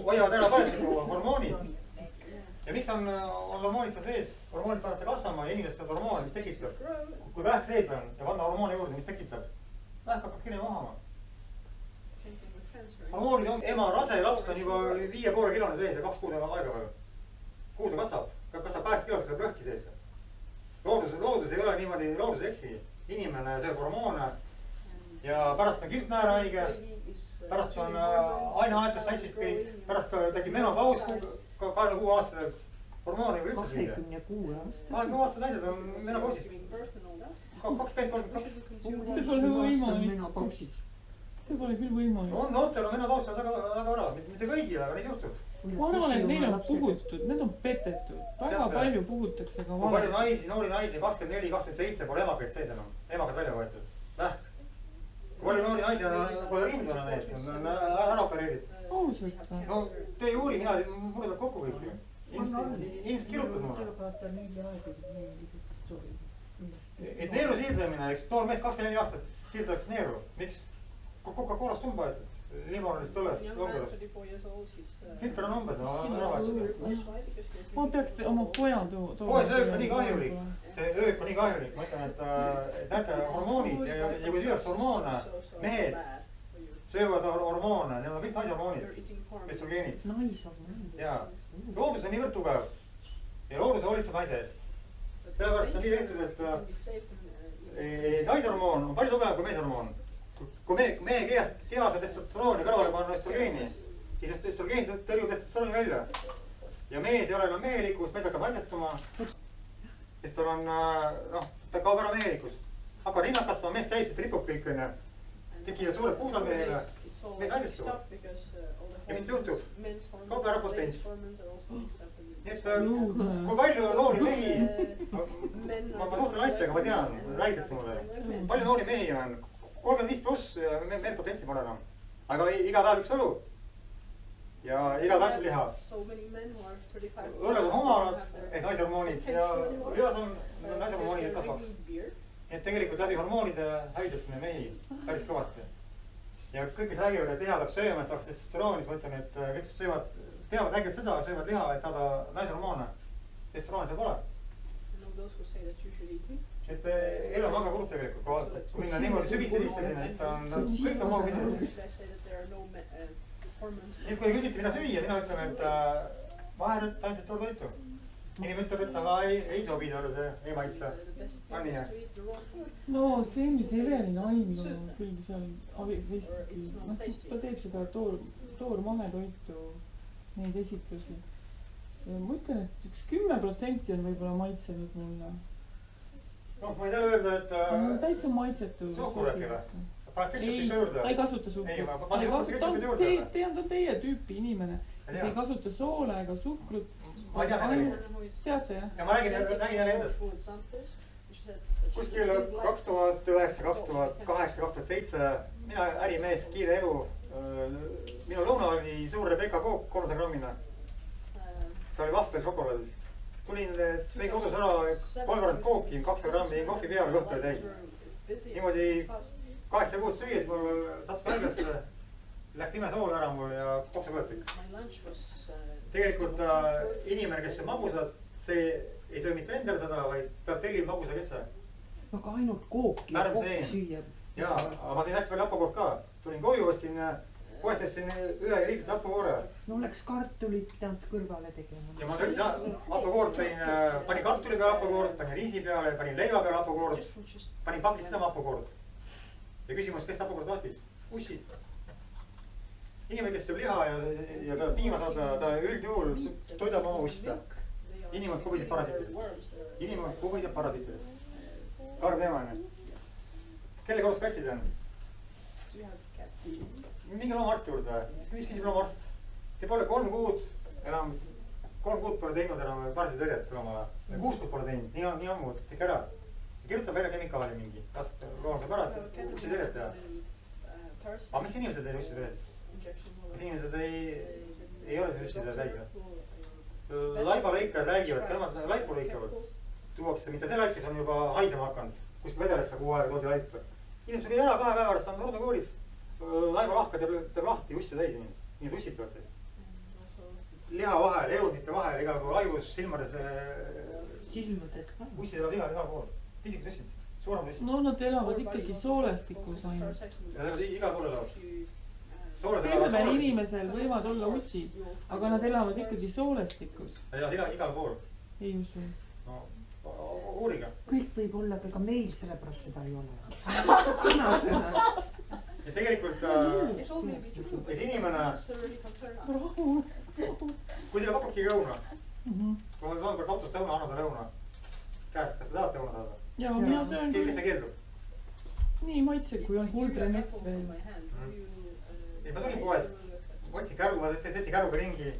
hoiavad ära põletikku, hormoonid. Ja miks on hormoonid seal sees? Hormoonid panete kasvama ja inimesed saavad hormoone, mis tekitab. Kui vähk sees on ja panna hormoone juurde, mis tekitab? Vähk hakkab kirjama mahama. Hormoonid on, ema rase laps on juba 5,5 kilone sees ja 2 kuud on aega veel. Kuhu ta kasvab? Kasvab 8 kilost, tuleb rõhki sees. Loodus ei ole niimoodi, loodus ei eksi. Inimene sööb hormoone ja pärast on kilpnäära haige, pärast on aineaetus sassist kõik, pärast tekib menopaus 26 aastaselt. Hormooni või üldse süüa. 26 aastat. 26 aastased naised on menopausis. 20-32. see pole võimalik. See pole küll võimalik. On noortel on menopaus väga vara, mitte kõigil, aga neid juhtub. ma arvan, et neil on puhutud, need on petetud. väga palju puhutakse ka kui palju naisi, noori naisi, 24, 27 pole emakaid sees enam. Emakad välja võetud. Vähk. Kui palju noori naisi on, pole rindu enam ees, on ära opereeritud. ausalt või? No te ei uuri, mulle tuleb kokku kõik ju. Inimesed kirjutavad mulle. Et neeru siirdamine, üks noor mees 24 aastat siirdatakse neeru. Miks? Coca-Colast umba võetud. Limonalist õllest, longedest. Filter on umbes, no ära vahetada. ma peaks oma poja tooma. Poes öök on nii kahjulik. See öök on nii kahjulik. Ma ütlen, et näete, hormoonid ja kui süüakse hormoone, mehed söövad hormoone, need on kõik naishormoonid, östrogeenid. Jaa, loodus on niivõrd tugev ja loodus hoolitseb naise eest. Sellepärast on nii tehtud, et naishormoon on palju tugevam kui meeshormoon. Kui mehe kehas on testosterooni kõrvale panna östrogeeni, siis östrogeen tõrjub testosterooni välja. Ja mees ei ole enam mehelikkus, mees hakkab naisestuma. Siis tal on, ta kaob ära mehelikkus. Hakkavad hinnad kasvama, mees käib, siis ripub kõik, on ju. Tekivad suured puusad mehele. Mehed naisestuvad. Ja mis juhtub? Kaob ära potents. Nii et kui palju noori mehi, ma suhtlen naistega, ma tean, räägitakse mulle. Palju noori mehi on? 35 pluss ja meil potentsi pole enam. Aga iga päev üks õlu. Ja iga päev sööb liha. Õlled on humalad, ehk naishormoonid ja lihas on naishormoonid, et kasvaks. Nii et tegelikult läbi hormoonide hävidaksime mehi päris kõvasti. Ja kõik, kes räägivad, et liha peab sööma, et saaks testosterooni, siis ma ütlen, et kõik teavad, räägivad seda, söövad liha, et saada naishormoone. Testosterooni seal pole. Et elu on väga kulub tegelikult, kui minna niimoodi süvitsi sisse sinna, siis ta on, kõik on maapidanud. Nii et kui küsite, mida süüa, mina ütlen, et vahed taimset toitu. Inimene ütleb, et aga ei sobi talle see ei maitse. On nii? no see, mis Evelin Ain küll seal avivestki, ta teeb seda toormahetoitu, neid esitusi. Ma ütlen, et üks 10% on võib-olla maitsenud mulle. No ma ei tea öelda, et täitsa maitsetu. suhkur äkki või? Paned ketšupit juurde? Ta ei kasuta suhkur. Ei, ma panen ketšupit juurde või? Ta on teie tüüpi inimene. Ta ei kasuta soola ega suhkrut. Ma ei tea nendega. Teate jah? Ja ma räägin jälle endast. Kuskil 2009, 2008, 2007, mina ärimees, kiire elu. Minu lõuna oli suur Rebecca kook 300 grammina. See oli vahvel šokolaadis. Tulin, sõi kodus ära 3 korda kooki, 200 grammi kohvi peale, kõht oli täis. Niimoodi 8 kuud süües, mul sattus väljasse, läks pime sool ära mul ja kopsupõletik. Tegelikult inimene, kes sööb magusat, see ei söö mitte endale seda, vaid ta tellib magusa kesse. Aga ainult kooki ja kohvi süüa. Jaa, aga ma sõin hästi palju hapakookt ka. Tulin koju, ostsin poest ostsin ühe liitrise hapukoore. no oleks kartulit pidanud kõrvale tegema. ja ma võtsin hapukoort, panin kartuli peale hapukoort, panin riisi peale, panin leiva peale hapukoort, panin pakis seda hapukoort. ja küsimus, kes hapukoort tahtis? Ussid. Inimene, kes sööb liha ja peab piima saada, ta üldjuhul toidab oma usse. Inimene kubiseb parasiitidest. Inimene kubiseb parasiitidest. Karm teema on. Kelle kodus kassid on? Mingi loomaarsti juurde. Mis küsib loomaarst? Te pole 3 kuud enam, 3 kuud pole teinud enam parasitõrjet loomale. 6 kuud pole teinud. Nii ammu, tehke ära. Kirjutab välja kemikaali mingi. Kas loom saab ära, ussi tõrjet teha? Aga miks inimesed ei ussi tõrjet? Kas inimesed ei ole see ussi tõrjet täis? Laibalõikajad räägivad, kui nemad laipu lõikavad, tuuakse, mitte see laip, kes on juba haisema hakanud, kuskil vedelesse 6 aega toodi laipu. Inimesed oli ära 2 päeva arvest, on surnud koolis. Laibalahka teeb lahti, ussi täis inimesed. Inimesed ussitavad sellest. Liha vahel, elundite vahel, igal pool ajus, silmades. Silmaded ka. Ussid elavad igal pool. Fisikud ussid, suuremad ussid. no nad elavad ikkagi soolestikus ainult. Ja nad igal pool elavad. Tervel inimesel võivad olla ussid, aga nad elavad ikkagi soolestikus. Nad elavad igal pool. Ei usu. No, uuriga. kõik võib olla, aga ka meil sellepärast seda ei ole. Sõna. Ja tegelikult, et inimene, kui teile pakubki õuna, kui ma saan kord autost õuna, annan talle õuna käest, kas te tahate õuna saada? Ja mina söön küll. Kes see keeldub? Nii maitse, kui on huldrenett veel. Ma tulin poest, võtsin käru, ma sõitsin käruga ringi.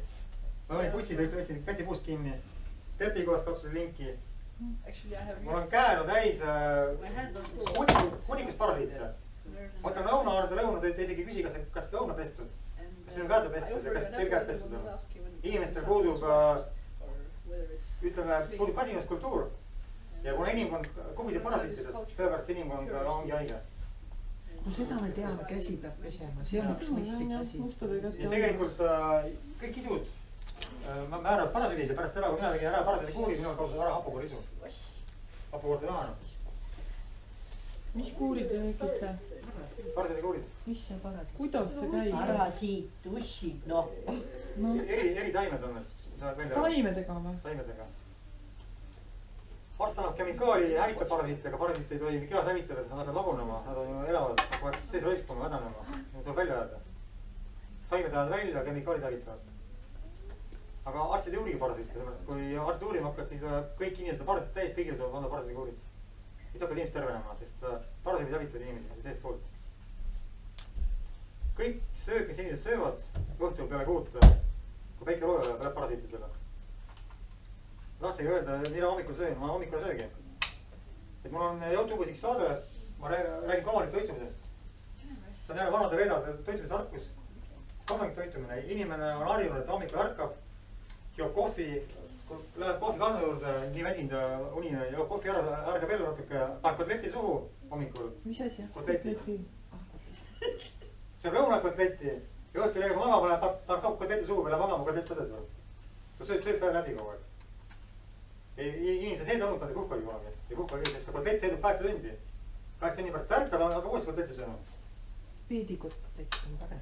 Ma olin bussis, võtsin käsipuust kinni. Trepikoos katsusin linki. Mul on käed on täis hunnikus parasiite. Ma võtan õuna, annan talle õuna, te isegi küsi, kas õuna pestud. Kas meil on käed pestud ja kas teil käed pestud on. Inimestel puudub, ütleme, puudub kasinuskultuur. Ja kuna inimkond kubiseb parasiitidest, sellepärast inimkond ongi haige. No seda me teame, käsi peab pesema, see on üks mõistlik asi. Ja tegelikult kõik isud määravad parasiidid ja pärast seda, kui mina tegin ära parasiidi kuuri, minul kausud ära hapukoor isu. Hapukoort ei lahanud. Mis kuurid te tegite? Parasiidi kuurid. Mis see parasiid? Kuidas see käib? Parasiit, ussid, noh. Eri taimed on need. Taimedega või? Taimedega. Arst annab kemikaali ja hävitab parasiite, aga parasiite ei tohi kehas hävitada, siis nad hakkavad lagunema, nad on ju elavad, hakkavad sees raiskuma, vädanema. Need tuleb välja jääda. Taimed jäävad välja, kemikaalid hävitavad. Aga arstid ei uurigi parasiite, sellepärast kui arstid uurima hakkavad, siis kõik inimesed on parasiit täis, kõigil tuleb anda parasiidi kuurid. Siis hakkavad inimesed tervenema, sest parasiidid hävitavad inimesi sees poolt. Kõik söök, mis inimesed söövad, õhtul peale 6, kui päike loojale läheb parasiitidele. Ma tahtsingi öelda, mida hommikul söön, ma hommikul söögi. Et mul on YouTube'is üks saade, ma räägin komanik toitumisest. See on jälle vanade vedade toitumisarkus. Komanik toitumine, inimene on harjunud, et hommikul ärkab, joob kohvi, läheb kohvi kannu juurde, nii väsinud ja unine, joob kohvi ära, ärgab ellu natuke, paneb kotleti suhu hommikul. Mis asi? Kotleti. See on lõunakotleti ja õhtul ega magama läheb, paneb kotleti suhu, läheb magama kotleti tõses veel. Ta sööb päev läbi kogu aeg. Inimese seed olnud, nad ei puhkagi kunagi. Ei puhkagi, sest kotlett seedub 8 tundi. 8 tunni pärast ärkab, aga uuesti kotleti sööma. Peedikotlett on parem.